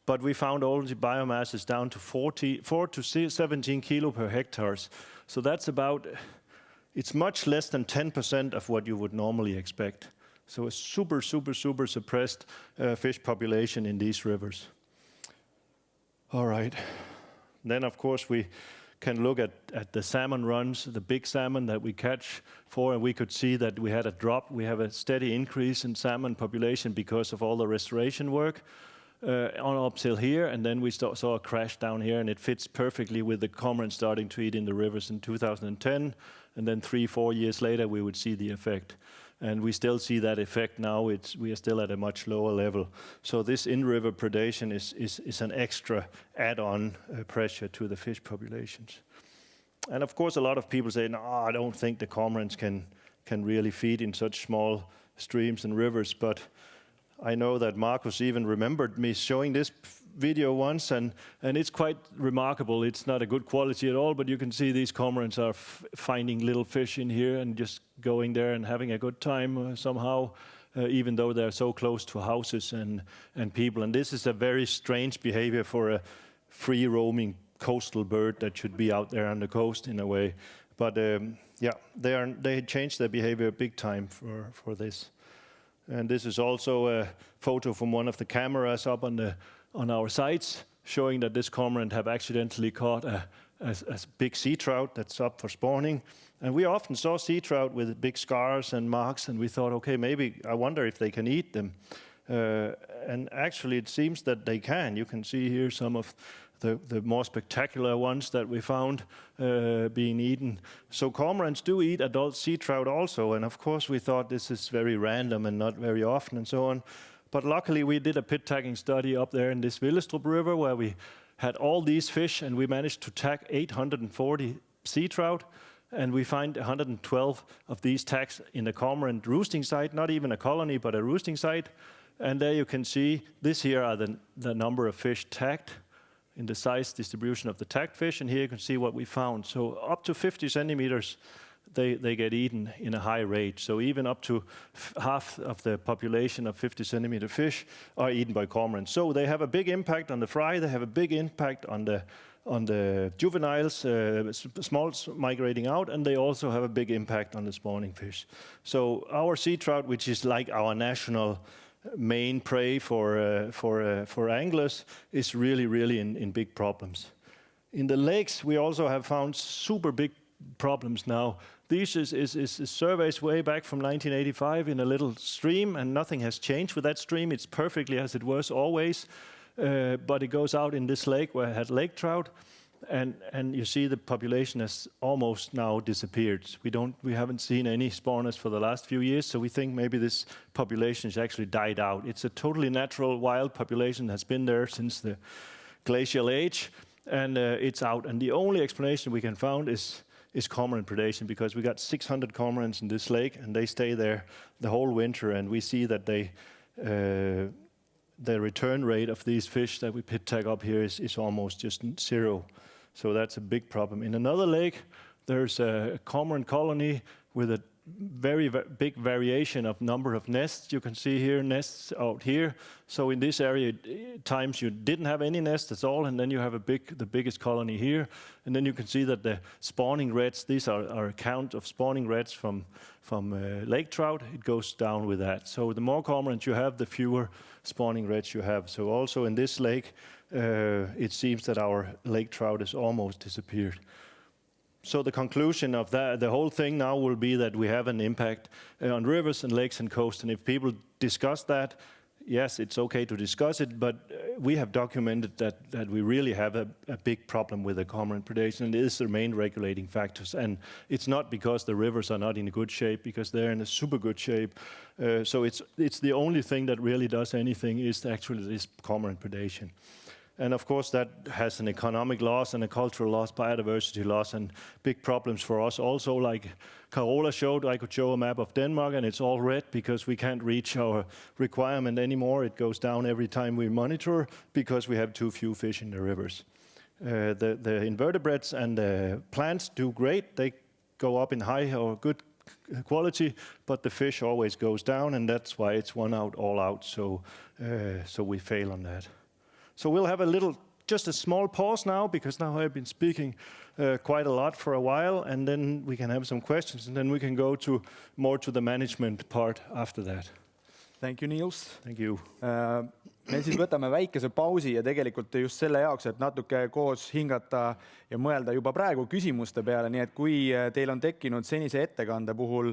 But we found all the biomasses down to 4 to 17 kilo per hectares. So that's about, it's much less than 10% of what you would normally expect. So a super suppressed fish population in these rivers. All right. Then, of course, we can look at the salmon runs, the big salmon that we catch for, and we could see that we had a drop. We have a steady increase in salmon population because of all the restoration work on up till here, and then we saw a crash down here, and it fits perfectly with the cormorant starting to eat in the rivers in 2010, and then 3-4 years later we would see the effect. And we still see that effect now. We are still at a much lower level. So this in-river predation is an extra add-on pressure to the fish populations. And of course, a lot of people say, no, I don't think the cormorants can really feed in such small streams and rivers. But I know that Marcus even remembered me showing this video once, and it's quite remarkable. It's not a good quality at all, but you can see these cormorants are finding little fish in here and just going there and having a good time somehow, even though they're so close to houses and people. And this is a very strange behavior for a free-roaming coastal bird that should be out there on the coast in a way. But yeah, they changed their behavior big time for this. And this is also a photo from one of the cameras up on our sites, showing that this cormorant have accidentally caught a big sea trout that's up for spawning. And we often saw sea trout with big scars and marks, and we thought, okay, maybe I wonder if they can eat them. And actually, it seems that they can. You can see here some of the more spectacular ones that we found being eaten. So cormorants do eat adult sea trout also, and of course we thought this is very random and not very often and so on. But luckily we did a pit tagging study up there in this Villestrup River where we had all these fish, and we managed to tag 840 sea trout, and we find 112 of these tags in the cormorant roosting site, not even a colony but a roosting site. And there you can see, this here are the number of fish tagged in the size distribution of the tagged fish, and here you can see what we found. So up to 50 centimeters, they get eaten in a high rate. So even up to half of the population of 50 centimeter fish are eaten by cormorants. So they have a big impact on the fry, they have a big impact on the juveniles, smalls migrating out, and they also have a big impact on the spawning fish. So our sea trout, which is like our national main prey for anglers, is really in big problems. In the lakes, we also have found super big problems now. This is surveys way back from 1985 in a little stream, and nothing has changed with that stream. It's perfectly as it was always, but it goes out in this lake where it had lake trout, and you see the population has almost now disappeared. We haven't seen any spawners for the last few years, so we think maybe this population has actually died out. It's a totally natural wild population, has been there since the glacial age, and it's out. And the only explanation we can find is cormorant predation, because we got 600 cormorants in this lake, and they stay there the whole winter, and we see that the return rate of these fish that we pit tag up here is almost just zero. So that's a big problem. In another lake, there's a cormorant colony with a very big variation of number of nests. You can see here nests out here. So in this area, times you didn't have any nests at all, and then you have the biggest colony here. And then you can see that the spawning rates, these are a count of spawning rates from lake trout. It goes down with that. So the more cormorants you have, the fewer spawning rates you have. So also in this lake, it seems that our lake trout has almost disappeared. So the conclusion of that, the whole thing now will be that we have an impact on rivers and lakes and coast. And if people discuss that, yes, it's okay to discuss it, but we have documented that we really have a big problem with the cormorant predation, and it is the main regulating factors. And it's not because the rivers are not in a good shape, because they're in a super good shape. So it's the only thing that really does anything is actually this cormorant predation. And of course, that has an economic loss and a cultural loss, biodiversity loss, and big problems for us. Also, like Carola showed, I could show a map of Denmark, and it's all red because we can't reach our requirement anymore. It goes down every time we monitor because we have too few fish in the rivers. The invertebrates and the plants do great. They go up in high or good quality, but the fish always goes down, and that's why it's one out, all out. So we fail on that. So we'll have just a small pause now, because now I've been speaking quite a lot for a while, and then we can have some questions, and then we can go more to the management part after that. Thank you, Niels. Thank you. Me siis võtame väikese pausi ja tegelikult just selle jaoks, et natuke koos hingata ja mõelda juba praegu küsimuste peale. Nii et kui teil on tekkinud senise ettekande puhul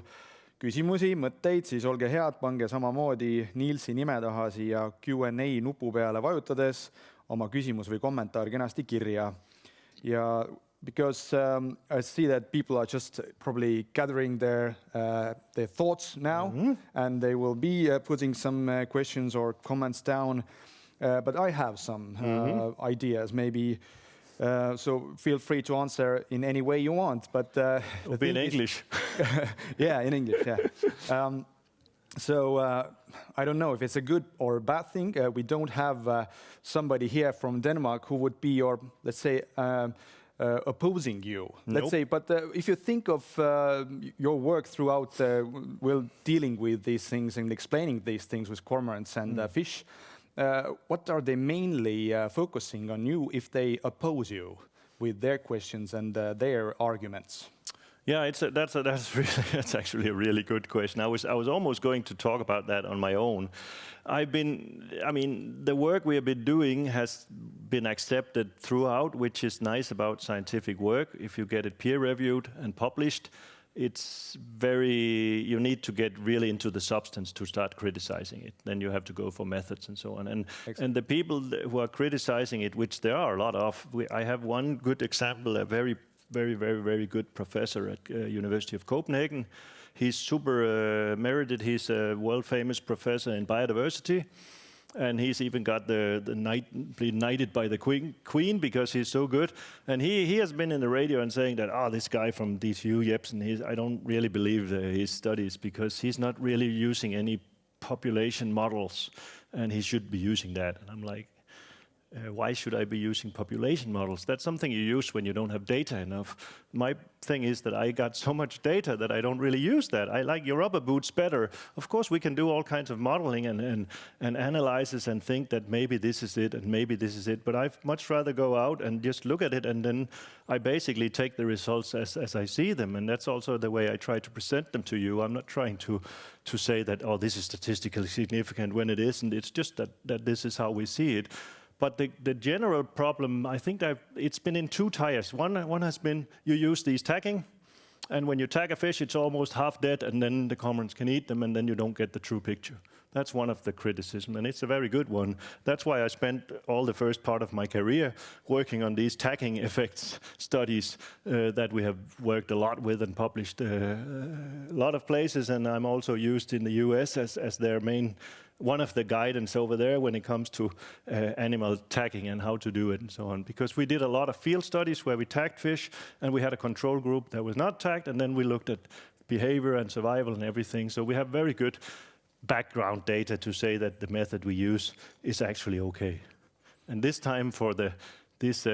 küsimusi, mõtteid, siis olge head, pange samamoodi Nielsi nime taha siia Q&A nupu peale vajutades oma küsimus või kommentaar kenasti kirja. Ja because I see that people are just probably gathering their thoughts now, and they will be putting some questions or comments down. But I have some ideas, maybe. So feel free to answer in any way you want. But it'll be in English. Yeah, in English. Yeah. So I don't know if it's a good or a bad thing. We don't have somebody here from Denmark who would be your, let's say, opposing you. Nope. Let's say, but if you think of your work throughout, dealing with these things and explaining these things with cormorants and fish, what are they mainly focusing on you if they oppose you with their questions and their arguments? Yeah, that's actually a really good question. I was almost going to talk about that on my own. The work we have been doing has been accepted throughout, which is nice about scientific work. If you get it peer-reviewed and published, you need to get really into the substance to start criticizing it. Then you have to go for methods and so on. And the people who are criticizing it, which there are a lot of, I have one good example, a very good professor at University of Copenhagen. He's super merited. He's a world-famous professor in biodiversity. And he's even got been knighted by the Queen because he's so good. And he has been in the radio and saying that, this guy from DTU, Jepsen, I don't really believe his studies because he's not really using any population models, and he should be using that. And I'm like, why should I be using population models? That's something you use when you don't have data enough. My thing is that I got so much data that I don't really use that. I like your rubber boots better. Of course, we can do all kinds of modeling and analysis and think that maybe this is it and maybe this is it. But I'd much rather go out and just look at it, and then I basically take the results as I see them. And that's also the way I try to present them to you. I'm not trying to say that, this is statistically significant when it isn't. It's just that this is how we see it. But the general problem, I think it's been in two tiers. One has been you use these tagging, and when you tag a fish, it's almost half dead, and then the cormorants can eat them, and then you don't get the true picture. That's one of the criticism, and it's a very good one. That's why I spent all the first part of my career working on these tagging effects studies that we have worked a lot with and published a lot of places, and I'm also used in the US as their main one of the guidance over there when it comes to animal tagging and how to do it and so on. Because we did a lot of field studies where we tagged fish, and we had a control group that was not tagged, and then we looked at behavior and survival and everything. So we have very good background data to say that the method we use is actually okay. And this time for this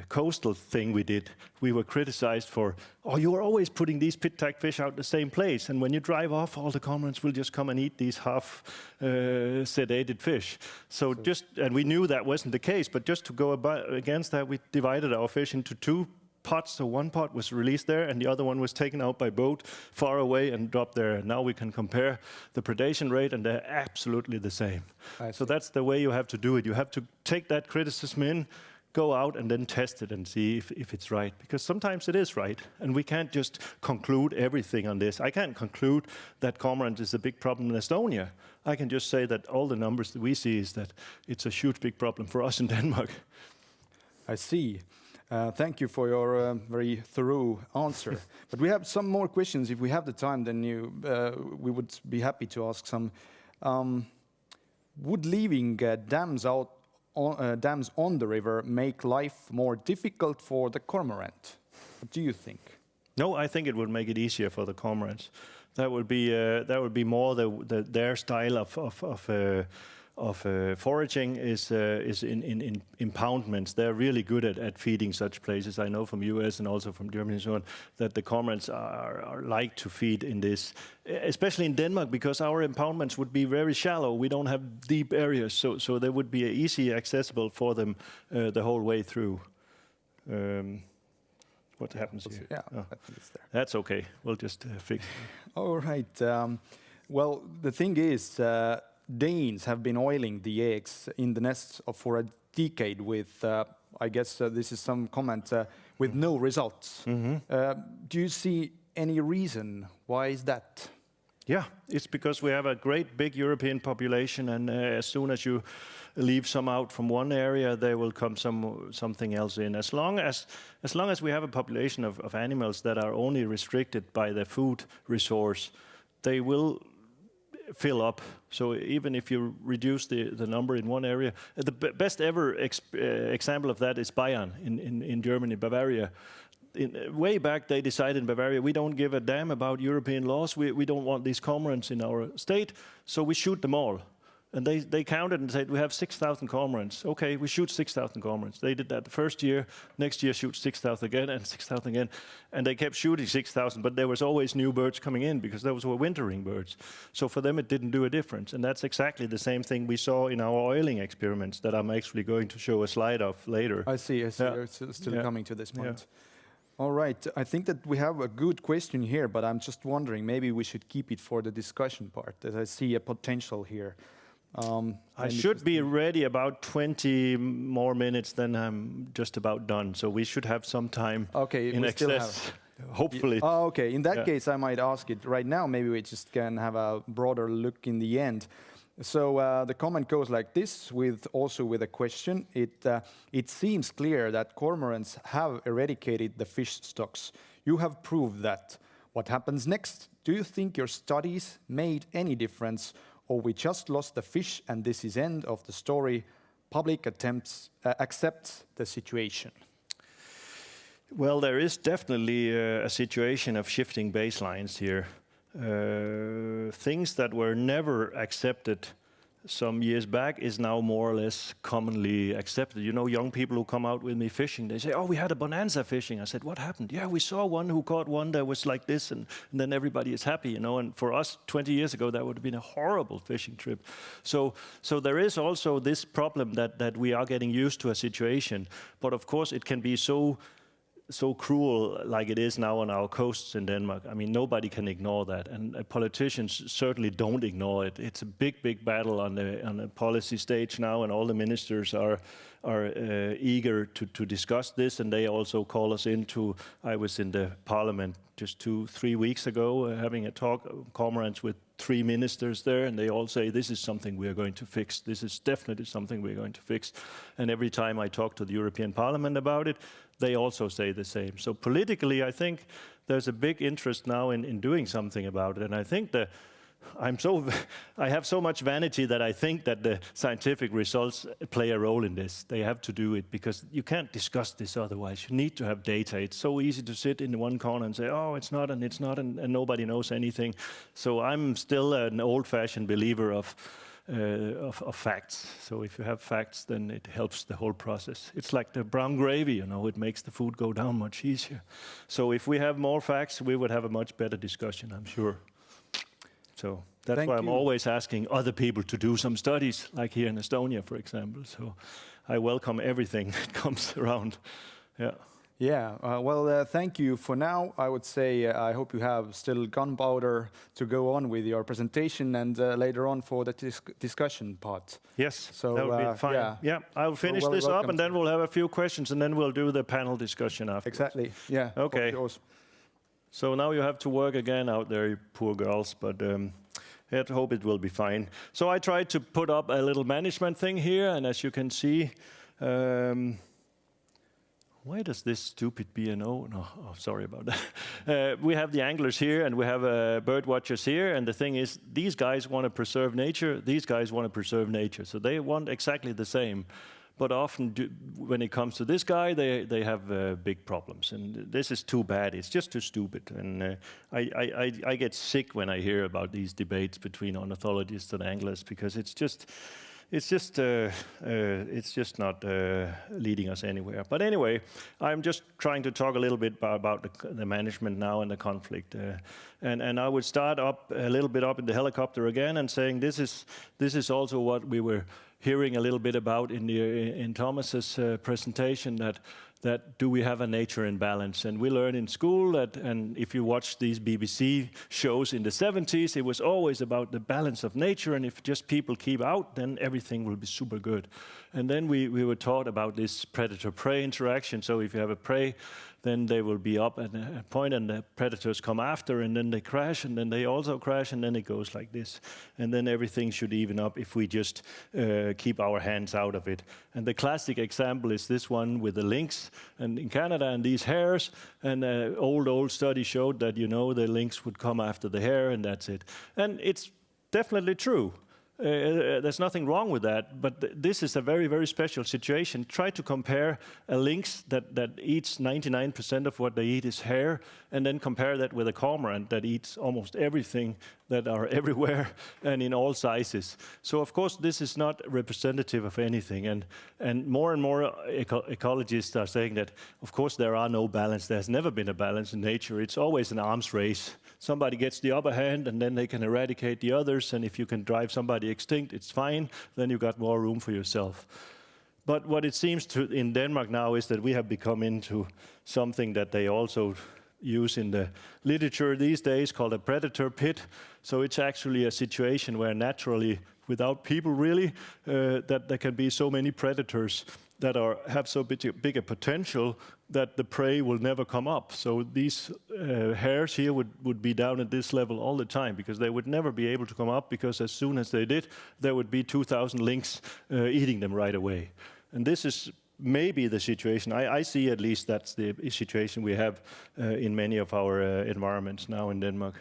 coastal thing we did, we were criticized for, you are always putting these pit-tag fish out the same place, and when you drive off, all the cormorants will just come and eat these half sedated fish. And we knew that wasn't the case, but just to go against that, we divided our fish into two pots. So one pot was released there, and the other one was taken out by boat far away and dropped there. And now we can compare the predation rate, and they're absolutely the same. So that's the way you have to do it. You have to take that criticism in, go out and then test it and see if it's right. Because sometimes it is right, and we can't just conclude everything on this. I can't conclude that cormorant is a big problem in Estonia. I can just say that all the numbers that we see is that it's a huge big problem for us in Denmark. I see. Thank you for your very thorough answer. But we have some more questions. If we have the time, then we would be happy to ask some. Would leaving dams out dams on the river make life more difficult for the cormorant? What do you think? No, I think it would make it easier for the cormorants. That would be more their style of foraging is in impoundments. They're really good at feeding such places. I know from US and also from Germany and so on that the cormorants are like to feed in this, especially in Denmark, because our impoundments would be very shallow. We don't have deep areas, so they would be easy accessible for them the whole way through. What happens here? Yeah, I think it's there. That's okay. We'll just fix it. All right. Well, the thing is, Danes have been oiling the eggs in the nests for a decade with, I guess this is some comment, with no results. Do you see any reason? Why is that? Yeah, it's because we have a great big European population, and as soon as you leave some out from one area, there will come something else in. As long as we have a population of animals that are only restricted by their food resource, they will fill up. So even if you reduce the number in one area, the best ever example of that is Bayern in Germany, Bavaria. Way back, they decided in Bavaria, we don't give a damn about European laws. We don't want these cormorants in our state, so we shoot them all. And they counted and said, we have 6,000 cormorants. Okay, we shoot 6,000 cormorants. They did that the first year. Next year, shoot 6,000 again and 6,000 again. And they kept shooting 6,000, but there was always new birds coming in because those were wintering birds. So for them, it didn't do a difference. And that's exactly the same thing we saw in our oiling experiments that I'm actually going to show a slide of later. I see. Yeah. It's still coming to this point. Yeah. All right. I think that we have a good question here, but I'm just wondering, maybe we should keep it for the discussion part, as I see a potential here. I should be ready about 20 more minutes, then I'm just about done. So we should have some time in excess, hopefully. Okay, in that case, I might ask it right now. Maybe we just can have a broader look in the end. So the comment goes like this, also with a question. It seems clear that cormorants have eradicated the fish stocks. You have proved that. What happens next? Do you think your studies made any difference, or we just lost the fish and this is end of the story? Public accepts the situation. Well, there is definitely a situation of shifting baselines here. Things that were never accepted some years back is now more or less commonly accepted. You know, young people who come out with me fishing, they say, oh, we had a bonanza fishing. I said, what happened? Yeah, we saw one who caught one that was like this, and then everybody is happy, you know. And for us, 20 years ago, that would have been a horrible fishing trip. So there is also this problem that we are getting used to a situation. But of course, it can be so cruel like it is now on our coasts in Denmark. I mean, nobody can ignore that, and politicians certainly don't ignore it. It's a big battle on the policy stage now, and all the ministers are eager to discuss this, and they also call us into. I was in the parliament just 2-3 weeks ago having a talk, cormorants, with 3 ministers there, and they all say this is something we are going to fix. This is definitely something we're going to fix. And every time I talk to the European Parliament about it, they also say the same. So politically, I think there's a big interest now in doing something about it. And I think that I have so much vanity that I think that the scientific results play a role in this. They have to do it because you can't discuss this otherwise. You need to have data. It's so easy to sit in one corner and say, oh, it's not, and nobody knows anything. So I'm still an old-fashioned believer of facts. So if you have facts, then it helps the whole process. It's like the brown gravy, you know, it makes the food go down much easier. So if we have more facts, we would have a much better discussion, I'm sure. So that's why I'm always asking other people to do some studies, like here in Estonia, for example. So I welcome everything that comes around. Yeah. Yeah, well, thank you for now. I would say I hope you have still gunpowder to go on with your presentation and later on for the discussion part. Yes, so, that would be fine. Yeah, I'll finish this up and then we'll have a few questions and then we'll do the panel discussion after. Exactly, yeah. Okay. So now you have to work again out there, you poor girls, but I hope it will be fine. So I tried to put up a little management thing here, and as you can see, why does this stupid BNO? No, oh, sorry about that. We have the anglers here and we have bird watchers here. And the thing is, these guys want to preserve nature. These guys want to preserve nature. So they want exactly the same. but often when it comes to this guy, they have big problems. And this is too bad. It's just too stupid. And I get sick when I hear about these debates between ornithologists and anglers, because it's just not leading us anywhere. But anyway, I'm just trying to talk a little bit about the management now and the conflict. And I would start up a little bit up in the helicopter again and saying this is also what we were hearing a little bit about in Thomas's presentation, that do we have a nature in balance? And we learn in school that, and if you watch these BBC shows in the 70s, it was always about the balance of nature, and if just people keep out, then everything will be super good. And then we were taught about this predator-prey interaction. So if you have a prey, then they will be up at a point and the predators come after, and then they crash, and then they also crash, and then it goes like this. And then everything should even up if we just keep our hands out of it. And the classic example is this one with the lynx and in Canada and these hares. And old study showed that, the lynx would come after the hare, and that's it. And it's definitely true. There's nothing wrong with that, but this is a very, very special situation. Try to compare a lynx that eats 99% of what they eat is hare, and then compare that with a cormorant that eats almost everything that are everywhere and in all sizes. So of course this is not representative of anything, and more ecologists are saying that of course there are no balance. There's never been a balance in nature. It's always an arms race. Somebody gets the upper hand and then they can eradicate the others, and if you can drive somebody extinct, it's fine, then you got more room for yourself. But what it seems to in Denmark now is that we have become into something that they also use in the literature these days called a predator pit. So it's actually a situation where naturally, without people really, that there can be so many predators that have so big a potential that the prey will never come up. So these hares here would be down at this level all the time, because they would never be able to come up, because as soon as they did, there would be 2,000 lynx eating them right away. And this is maybe the situation. I see at least that's the situation we have in many of our environments now in Denmark.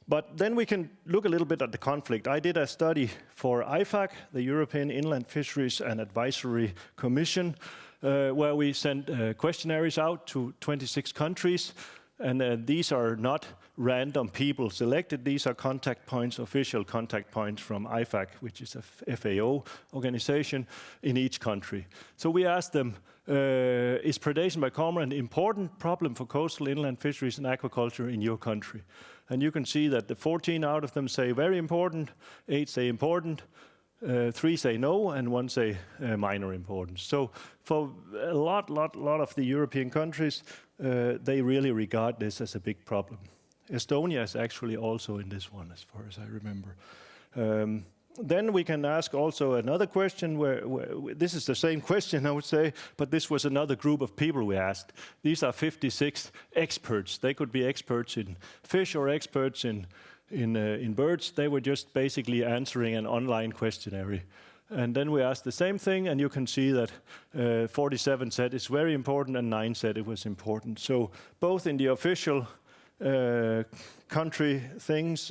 But then we can look a little bit at the conflict. I did a study for IFAC, the European Inland Fisheries and Advisory Commission, where we sent questionnaires out to 26 countries. And these are not random people selected. These are contact points, official contact points from IFAC, which is a FAO organization in each country. So we asked them, is predation by cormorant an important problem for coastal inland fisheries and aquaculture in your country? And you can see that the 14 out of them say very important, 8 say important, 3 say no, and 1 say minor importance. So for a lot of the European countries, they really regard this as a big problem. Estonia is actually also in this one, as far as I remember. Then we can ask also another question, where this is the same question, I would say, but this was another group of people we asked. These are 56 experts. They could be experts in fish or experts in birds. They were just basically answering an online questionnaire. And then we asked the same thing, and you can see that 47 said it's very important and 9 said it was important. So both in the official country things,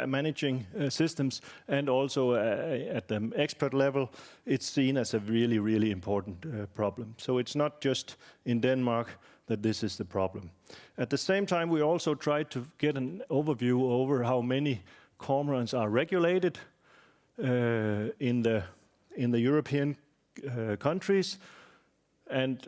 managing systems, and also at the expert level, it's seen as a really, really important problem. So it's not just in Denmark that this is the problem. At the same time, we also tried to get an overview over how many cormorants are regulated in the European countries. And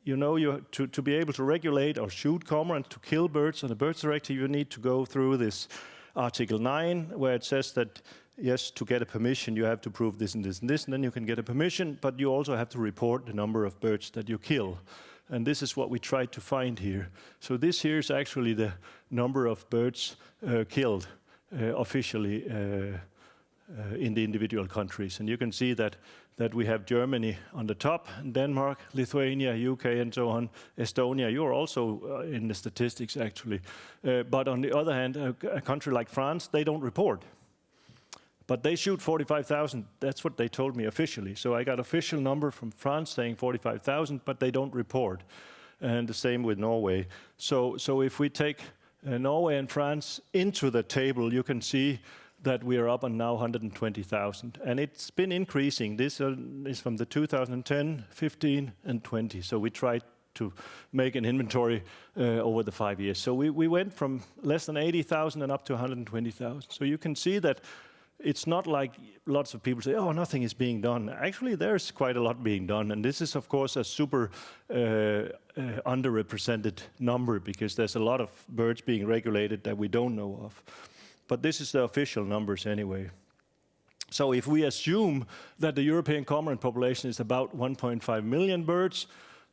to be able to regulate or shoot cormorants, to kill birds on the birds directive, you need to go through this Article 9, where it says that, yes, to get a permission, you have to prove this and this and this, and then you can get a permission, but you also have to report the number of birds that you kill. And this is what we tried to find here. So this here is actually the number of birds killed officially in the individual countries. And you can see that we have Germany on the top, Denmark, Lithuania, UK, and so on. Estonia, you're also in the statistics, actually. But on the other hand, a country like France, they don't report. But they shoot 45,000. That's what they told me officially. So I got official number from France saying 45,000, but they don't report. And the same with Norway. So if we take Norway and France into the table, you can see that we are up on now 120,000. And it's been increasing. This is from the 2010, 15, and 20. So we tried to make an inventory over the 5 years. So we went from less than 80,000 and up to 120,000. So you can see that it's not like lots of people say, oh, nothing is being done. Actually, there's quite a lot being done. And this is, of course, a super underrepresented number because there's a lot of birds being regulated that we don't know of. But this is the official numbers anyway. So if we assume that the European cormorant population is about 1.5 million birds,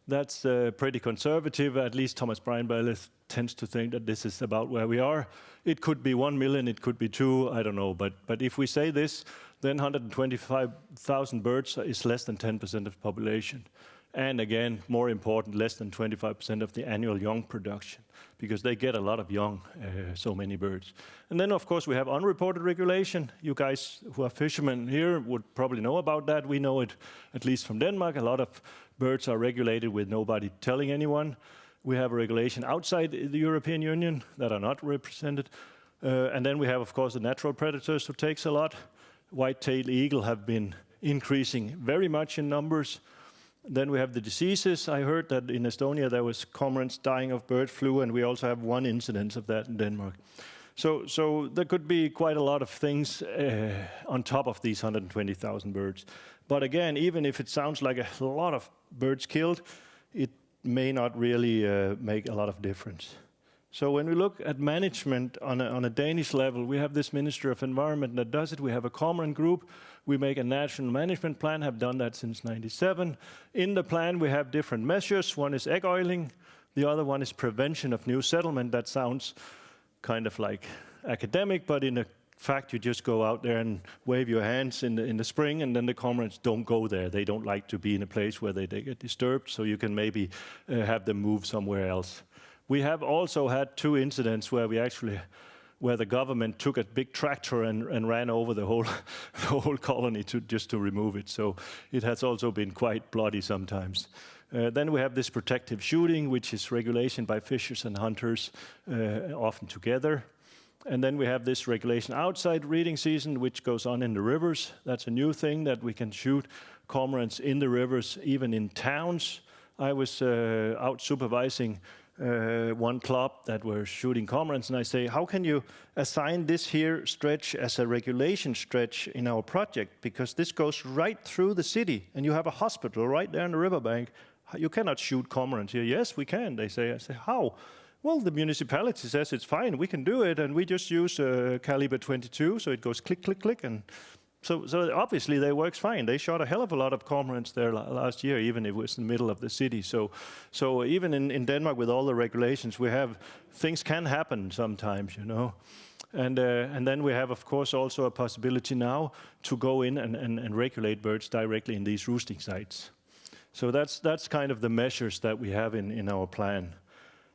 that's pretty conservative. At least Thomas Breinbjerg tends to think that this is about where we are. It could be 1 million, it could be 2, I don't know. But if we say this, then 125,000 birds is less than 10% of the population. And again, more important, less than 25% of the annual young production, because they get a lot of young, so many birds. And then, of course, we have unreported regulation. You guys who are fishermen here would probably know about that. We know it, at least from Denmark. A lot of birds are regulated with nobody telling anyone. We have a regulation outside the European Union that are not represented. And then we have, of course, the natural predators who takes a lot. White-tailed eagle have been increasing very much in numbers. Then we have the diseases. I heard that in Estonia there was cormorants dying of bird flu, and we also have one incidence of that in Denmark. So there could be quite a lot of things on top of these 120,000 birds. But again, even if it sounds like a lot of birds killed, it may not really make a lot of difference. So when we look at management on a Danish level, we have this Ministry of Environment that does it. We have a cormorant group. We make a national management plan, have done that since '97. In the plan, we have different measures. One is egg oiling. The other one is prevention of new settlement. That sounds kind of like academic, but in fact, you just go out there and wave your hands in the spring, and then the cormorants don't go there. They don't like to be in a place where they get disturbed, so you can maybe have them move somewhere else. We have also had 2 incidents where the government took a big tractor and ran over the whole colony just to remove it. So it has also been quite bloody sometimes. Then we have this protective shooting, which is regulation by fishers and hunters, often together. And then we have this regulation outside breeding season, which goes on in the rivers. That's a new thing, that we can shoot cormorants in the rivers, even in towns. I was out supervising one club that were shooting cormorants, and I say, how can you assign this here stretch as a regulation stretch in our project? Because this goes right through the city, and you have a hospital right there on the riverbank. You cannot shoot cormorants here. Yes, we can, they say. I say, how? Well, the municipality says it's fine, we can do it, and we just use caliber 22, so it goes click, click, click, and so obviously they works fine. They shot a hell of a lot of cormorants there last year, even if it was in the middle of the city. So even in Denmark, with all the regulations we have, things can happen sometimes, you know. And then we have, of course, also a possibility now to go in and regulate birds directly in these roosting sites. So that's kind of the measures that we have in our plan.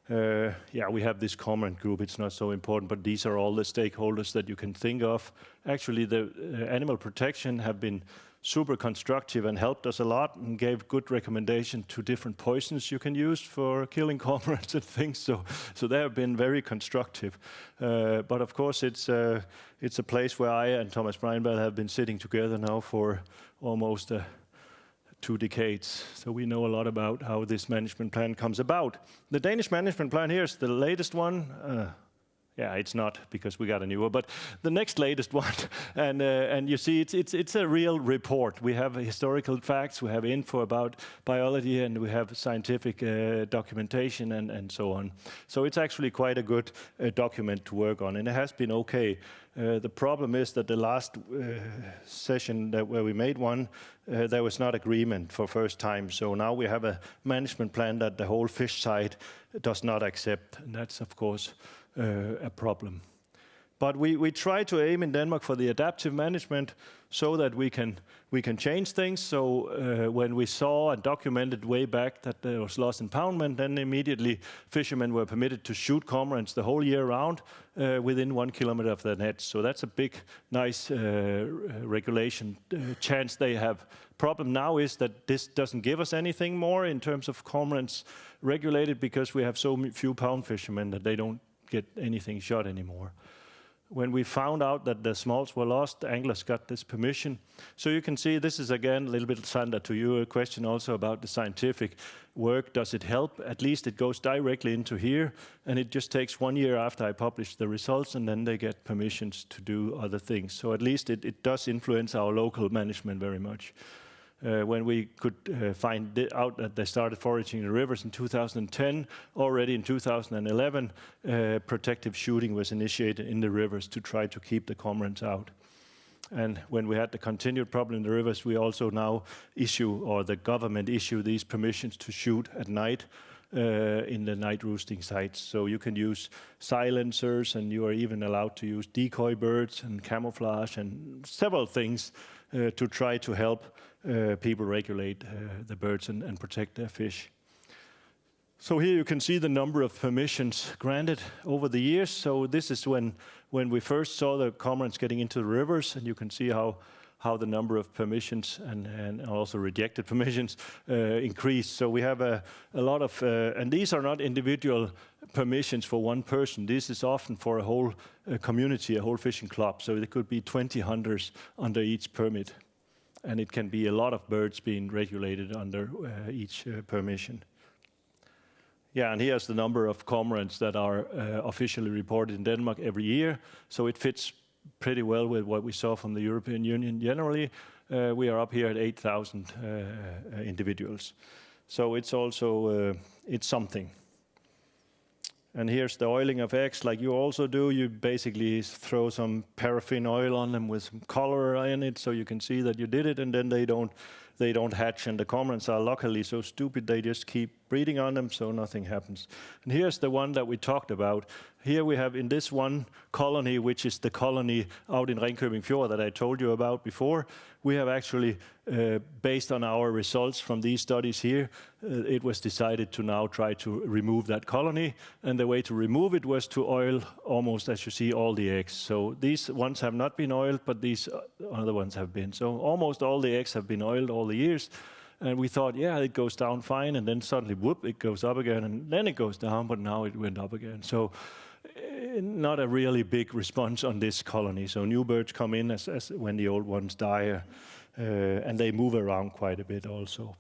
We have this cormorant group. It's not so important, but these are all the stakeholders that you can think of. Actually, the animal protection have been super constructive and helped us a lot and gave good recommendation to different poisons you can use for killing cormorants and things. So they have been very constructive. But of course, it's a place where I and Thomas Breinbjerg have been sitting together now for almost 2 decades. So we know a lot about how this management plan comes about. The Danish management plan here is the latest one. It's not, because we got a newer, but the next latest one. And you see, it's a real report. We have historical facts, we have info about biology, and we have scientific documentation and so on. So it's actually quite a good document to work on, and it has been okay. The problem is that the last session where we made one, there was not agreement for first time. So now we have a management plan that the whole fish side does not accept, and that's of course a problem. But we try to aim in Denmark for the adaptive management so that we can change things. So when we saw and documented way back that there was loss impoundment, then immediately fishermen were permitted to shoot cormorants the whole year round within 1 kilometer of their nets. So that's a big, nice regulation chance they have. Problem now is that this doesn't give us anything more in terms of cormorants regulated, because we have so few pound fishermen that they don't get anything shot anymore. when we found out that the smolts were lost, the anglers got this permission. So you can see this is again a little bit, Sander, to you, a question also about the scientific work. Does it help? At least it goes directly into here, and it just takes 1 year after I publish the results, and then they get permissions to do other things. So at least it does influence our local management very much. When we could find out that they started foraging in the rivers in 2010, already in 2011, protective shooting was initiated in the rivers to try to keep the cormorants out. And when we had the continued problem in the rivers, we also now issue, or the government issue, these permissions to shoot at night in the night roosting sites. So you can use silencers, and you are even allowed to use decoy birds and camouflage and several things to try to help people regulate the birds and protect their fish. So here you can see the number of permissions granted over the years. So this is when we first saw the cormorants getting into the rivers, and you can see how the number of permissions and also rejected permissions increased. So we have a lot of, and these are not individual permissions for one person. This is often for a whole community, a whole fishing club. So there could be 20 hunters under each permit. And it can be a lot of birds being regulated under each permission. Yeah, and here's the number of cormorants that are officially reported in Denmark every year. So it fits pretty well with what we saw from the European Union generally. We are up here at 8,000 individuals. So it's also, it's something. And here's the oiling of eggs, like you also do. You basically throw some paraffin oil on them with some color in it, so you can see that you did it, and then they don't hatch. And the cormorants are luckily so stupid, they just keep breeding on them, so nothing happens. And here's the one that we talked about. Here we have in this one colony, which is the colony out in Ringkøbing Fjord that I told you about before, we have actually, based on our results from these studies here, it was decided to now try to remove that colony. And the way to remove it was to oil almost, as you see, all the eggs. So these ones have not been oiled, but these other ones have been. So almost all the eggs have been oiled all the years. And we thought, yeah, it goes down fine. And then suddenly, whoop, it goes up again. And then it goes down, but now it went up again. So not a really big response on this colony. So new birds come in as when the old ones die, and they move around quite a bit also.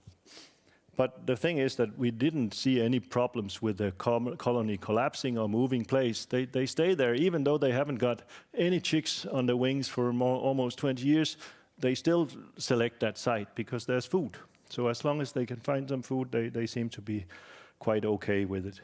But the thing is that we didn't see any problems with the colony collapsing or moving place. They stay there, even though they haven't got any chicks on the wings for almost 20 years. They still select that site because there's food. So as long as they can find some food, they seem to be quite okay with it.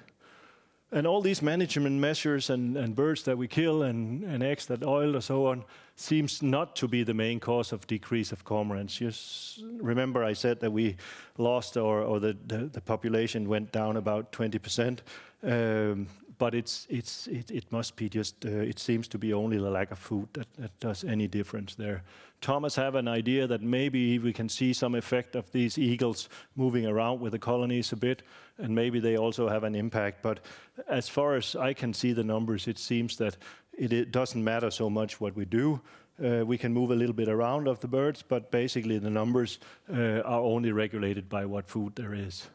And all these management measures and birds that we kill and eggs that oil and so on seems not to be the main cause of decrease of cormorants. Just remember I said that we lost or the population went down about 20%. But it must be just, it seems to be only the lack of food that does any difference there. Thomas have an idea that maybe we can see some effect of these eagles moving around with the colonies a bit, and maybe they also have an impact. But as far as I can see the numbers, it seems that it doesn't matter so much what we do. We can move a little bit around of the birds, but basically the numbers are only regulated by what food there is.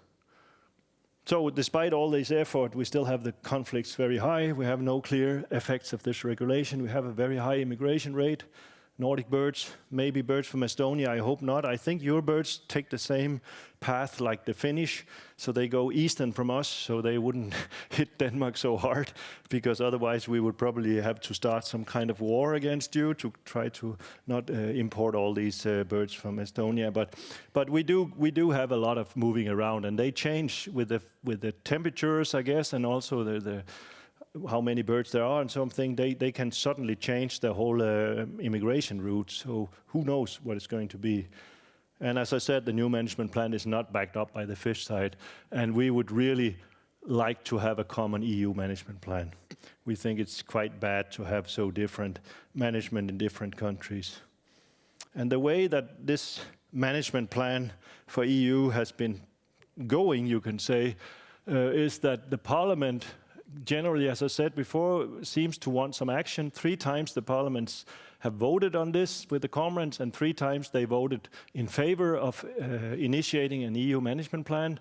So despite all this effort, we still have the conflicts very high. We have no clear effects of this regulation. We have a very high immigration rate. Nordic birds, maybe birds from Estonia, I hope not. I think your birds take the same path like the Finnish, so they go eastern from us, so they wouldn't hit Denmark so hard, because otherwise we would probably have to start some kind of war against you to try to not import all these birds from Estonia. But we do have a lot of moving around, and they change with the temperatures, I guess, and also the how many birds there are and something. They can suddenly change the whole immigration route. So who knows what it's going to be. And as I said, the new management plan is not backed up by the fish side. And we would really like to have a common EU management plan. We think it's quite bad to have so different management in different countries. And the way that this management plan for EU has been going, you can say, is that the Parliament generally, as I said before, seems to want some action. 3 times the parliaments have voted on this with the cormorants, and 3 times they voted in favor of initiating an EU management plan.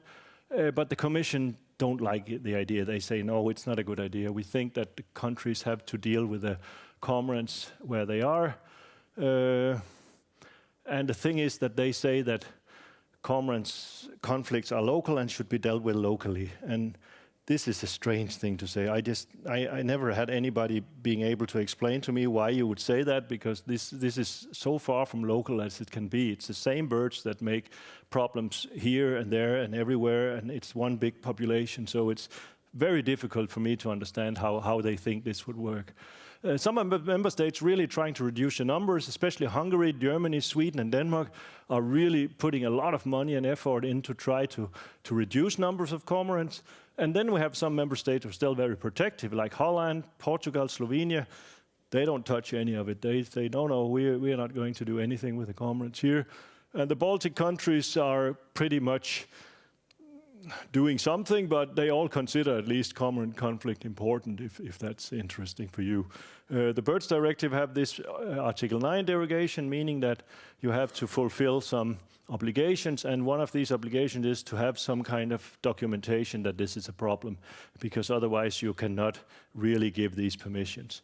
But the Commission don't like the idea. They say, no, it's not a good idea. We think that the countries have to deal with the cormorants where they are. And the thing is that they say that cormorants conflicts are local and should be dealt with locally. And this is a strange thing to say. I never had anybody being able to explain to me why you would say that, because this is so far from local as it can be. It's the same birds that make problems here and there and everywhere, and it's one big population. So it's very difficult for me to understand how they think this would work. Some member states really trying to reduce the numbers, especially Hungary, Germany, Sweden, and Denmark are really putting a lot of money and effort in to try to reduce numbers of cormorants. And then we have some member states who are still very protective, like Holland, Portugal, Slovenia. They don't touch any of it. They say, no, we are not going to do anything with the cormorants here. And the Baltic countries are pretty much doing something, but they all consider at least cormorant conflict important, if that's interesting for you. The Birds Directive have this Article 9 derogation, meaning that you have to fulfill some obligations, and one of these obligations is to have some kind of documentation that this is a problem, because otherwise you cannot really give these permissions.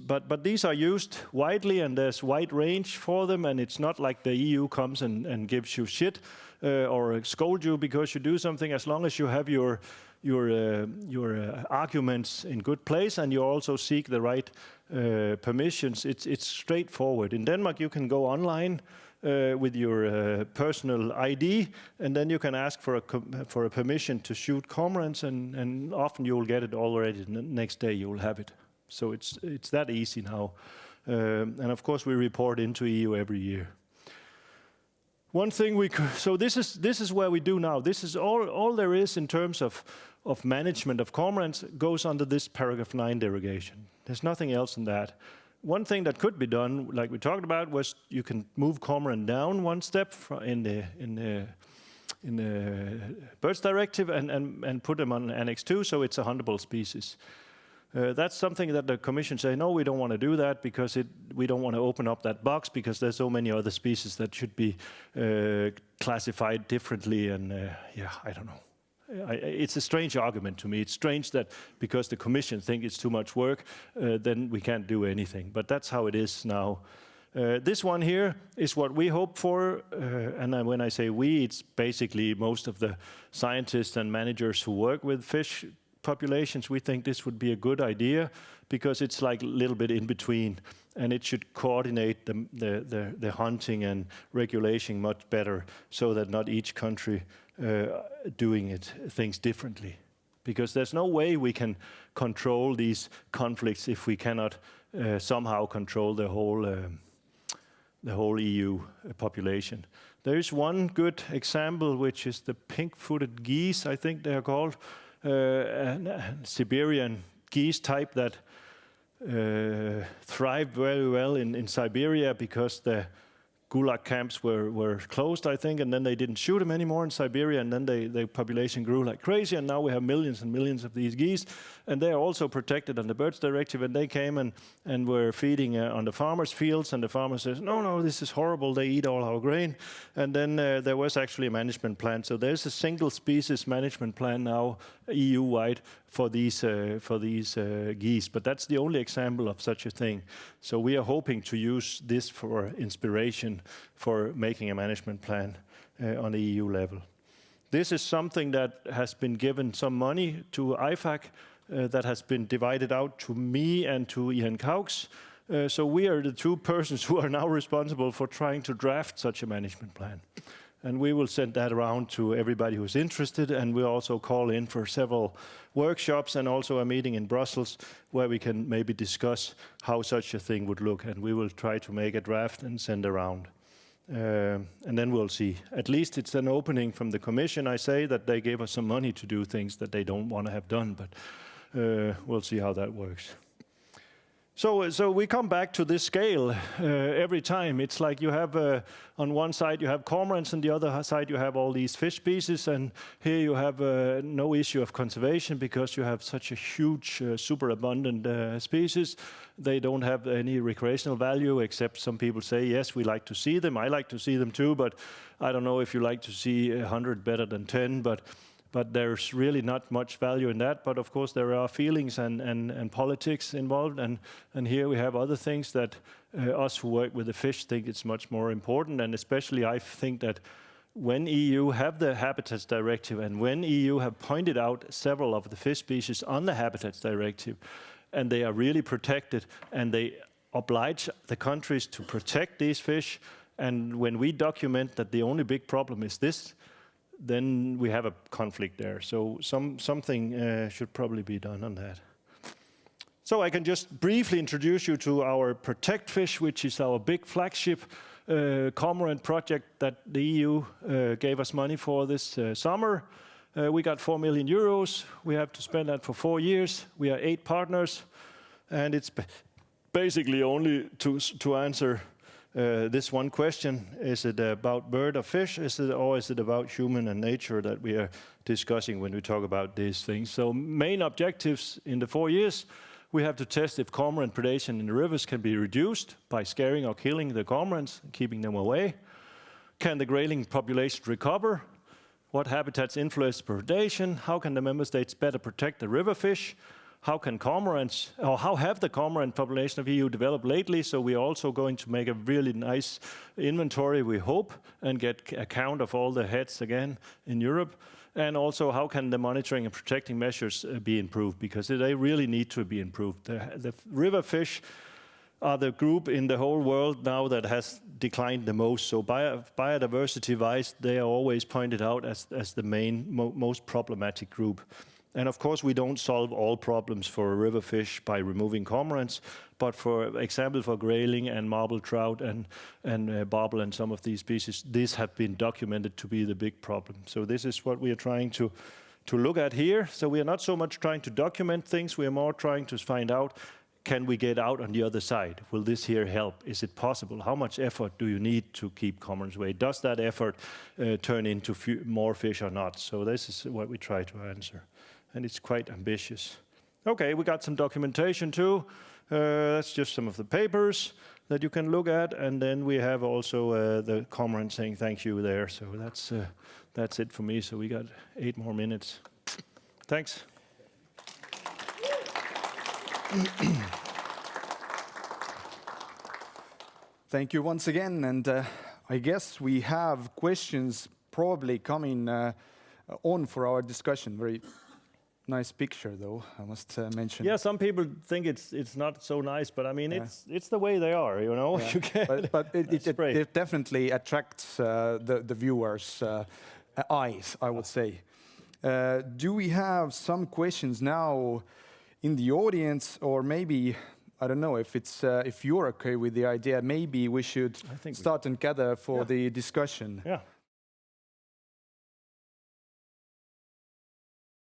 But these are used widely, and there's wide range for them, and it's not like the EU comes and gives you shit or scold you because you do something, as long as you have your arguments in good place and you also seek the right permissions. It's straightforward. In Denmark, you can go online with your personal ID, and then you can ask for a permission to shoot cormorants, and often you will get it already. The next day you will have it. So it's that easy now. And of course we report into EU every year. One thing so this is where we do now. This is all there is in terms of management of cormorants goes under this paragraph 9 derogation. There's nothing else in that. One thing that could be done, like we talked about, was you can move cormorant down one step in the Birds Directive and put them on Annex 2, so it's a huntable species. That's something that the Commission say, no, we don't want to do that because we don't want to open up that box because there's so many other species that should be classified differently. And I don't know. It's a strange argument to me. It's strange that because the Commission think it's too much work, then we can't do anything. But that's how it is now. This one here is what we hope for. And when I say we, it's basically most of the scientists and managers who work with fish populations. We think this would be a good idea because it's like a little bit in between, and it should coordinate the hunting and regulation much better, so that not each country doing things differently. Because there's no way we can control these conflicts if we cannot somehow control the whole EU population. There is one good example, which is the pink-footed geese, I think they are called. Siberian geese type that thrive very well in Siberia because the Gulag camps were closed, I think, and then they didn't shoot them anymore in Siberia, and then the population grew like crazy, and now we have millions and millions of these geese, and they are also protected under the Birds Directive, and they came and were feeding on the farmers' fields, and the farmer says, no, this is horrible, they eat all our grain, and then there was actually a management plan. So there's a single species management plan now, EU-wide, for these geese, but that's the only example of such a thing. So we are hoping to use this for inspiration for making a management plan on the EU level. This is something that has been given some money to IFAC that has been divided out to me and to Ian Caux. So we are the two persons who are now responsible for trying to draft such a management plan. And we will send that around to everybody who's interested, and we'll also call in for several workshops and also a meeting in Brussels where we can maybe discuss how such a thing would look, and we will try to make a draft and send around. And then we'll see. At least it's an opening from the Commission. I say that they gave us some money to do things that they don't want to have done, but we'll see how that works. So we come back to this scale every time. It's like you have, on one side you have cormorants, and the other side you have all these fish species, and here you have no issue of conservation because you have such a huge, super abundant species. They don't have any recreational value, except some people say, yes, we like to see them. I like to see them too, but I don't know if you like to see 100 better than 10, but but there's really not much value in that. But of course, there are feelings and politics involved, and here we have other things that us who work with the fish think it's much more important, and especially I think that when EU have the Habitats Directive and when EU have pointed out several of the fish species on the Habitats Directive, and they are really protected, and they oblige the countries to protect these fish, and when we document that the only big problem is this, then we have a conflict there. So something should probably be done on that. So I can just briefly introduce you to our Protect Fish, which is our big flagship cormorant project that the EU gave us money for this summer. We got 4 million euros. We have to spend that for 4 years. We are 8 partners, and it's basically only to answer this one question: is it about bird or fish? Or is it about human and nature that we are discussing when we talk about these things? So main objectives in the 4 years: we have to test if cormorant predation in the rivers can be reduced by scaring or killing the cormorants, keeping them away. Can the grayling population recover? What habitats influence predation? How can the member states better protect the river fish? How can cormorants, or how have the cormorant population of EU developed lately? So we are also going to make a really nice inventory, we hope, and get a count of all the heads again in Europe. And also, how can the monitoring and protecting measures be improved? Because they really need to be improved. The river fish are the group in the whole world now that has declined the most. So biodiversity-wise, they are always pointed out as the main, most problematic group. And of course, we don't solve all problems for river fish by removing cormorants, but for example, for grayling and marble trout and barbel and some of these species, these have been documented to be the big problem. So this is what we are trying to look at here. So we are not so much trying to document things, we are more trying to find out, can we get out on the other side? Will this here help? Is it possible? How much effort do you need to keep cormorants away? Does that effort turn into more fish or not? So this is what we try to answer. And it's quite ambitious. Okay, we got some documentation too. That's just some of the papers that you can look at. And then we have also the cormorant saying thank you there. So that's it for me. So we got 8 more minutes. Thanks. Thank you once again. And I guess we have questions probably coming on for our discussion. Very nice picture, though, I must mention. Yeah, some people think it's not so nice, but I mean, it's the way they are, you know. Yeah. You can but it definitely attracts the viewers' eyes, I would say. Do we have some questions now in the audience, or maybe, I don't know, if you're okay with the idea, maybe we should start and gather for the discussion. Yeah.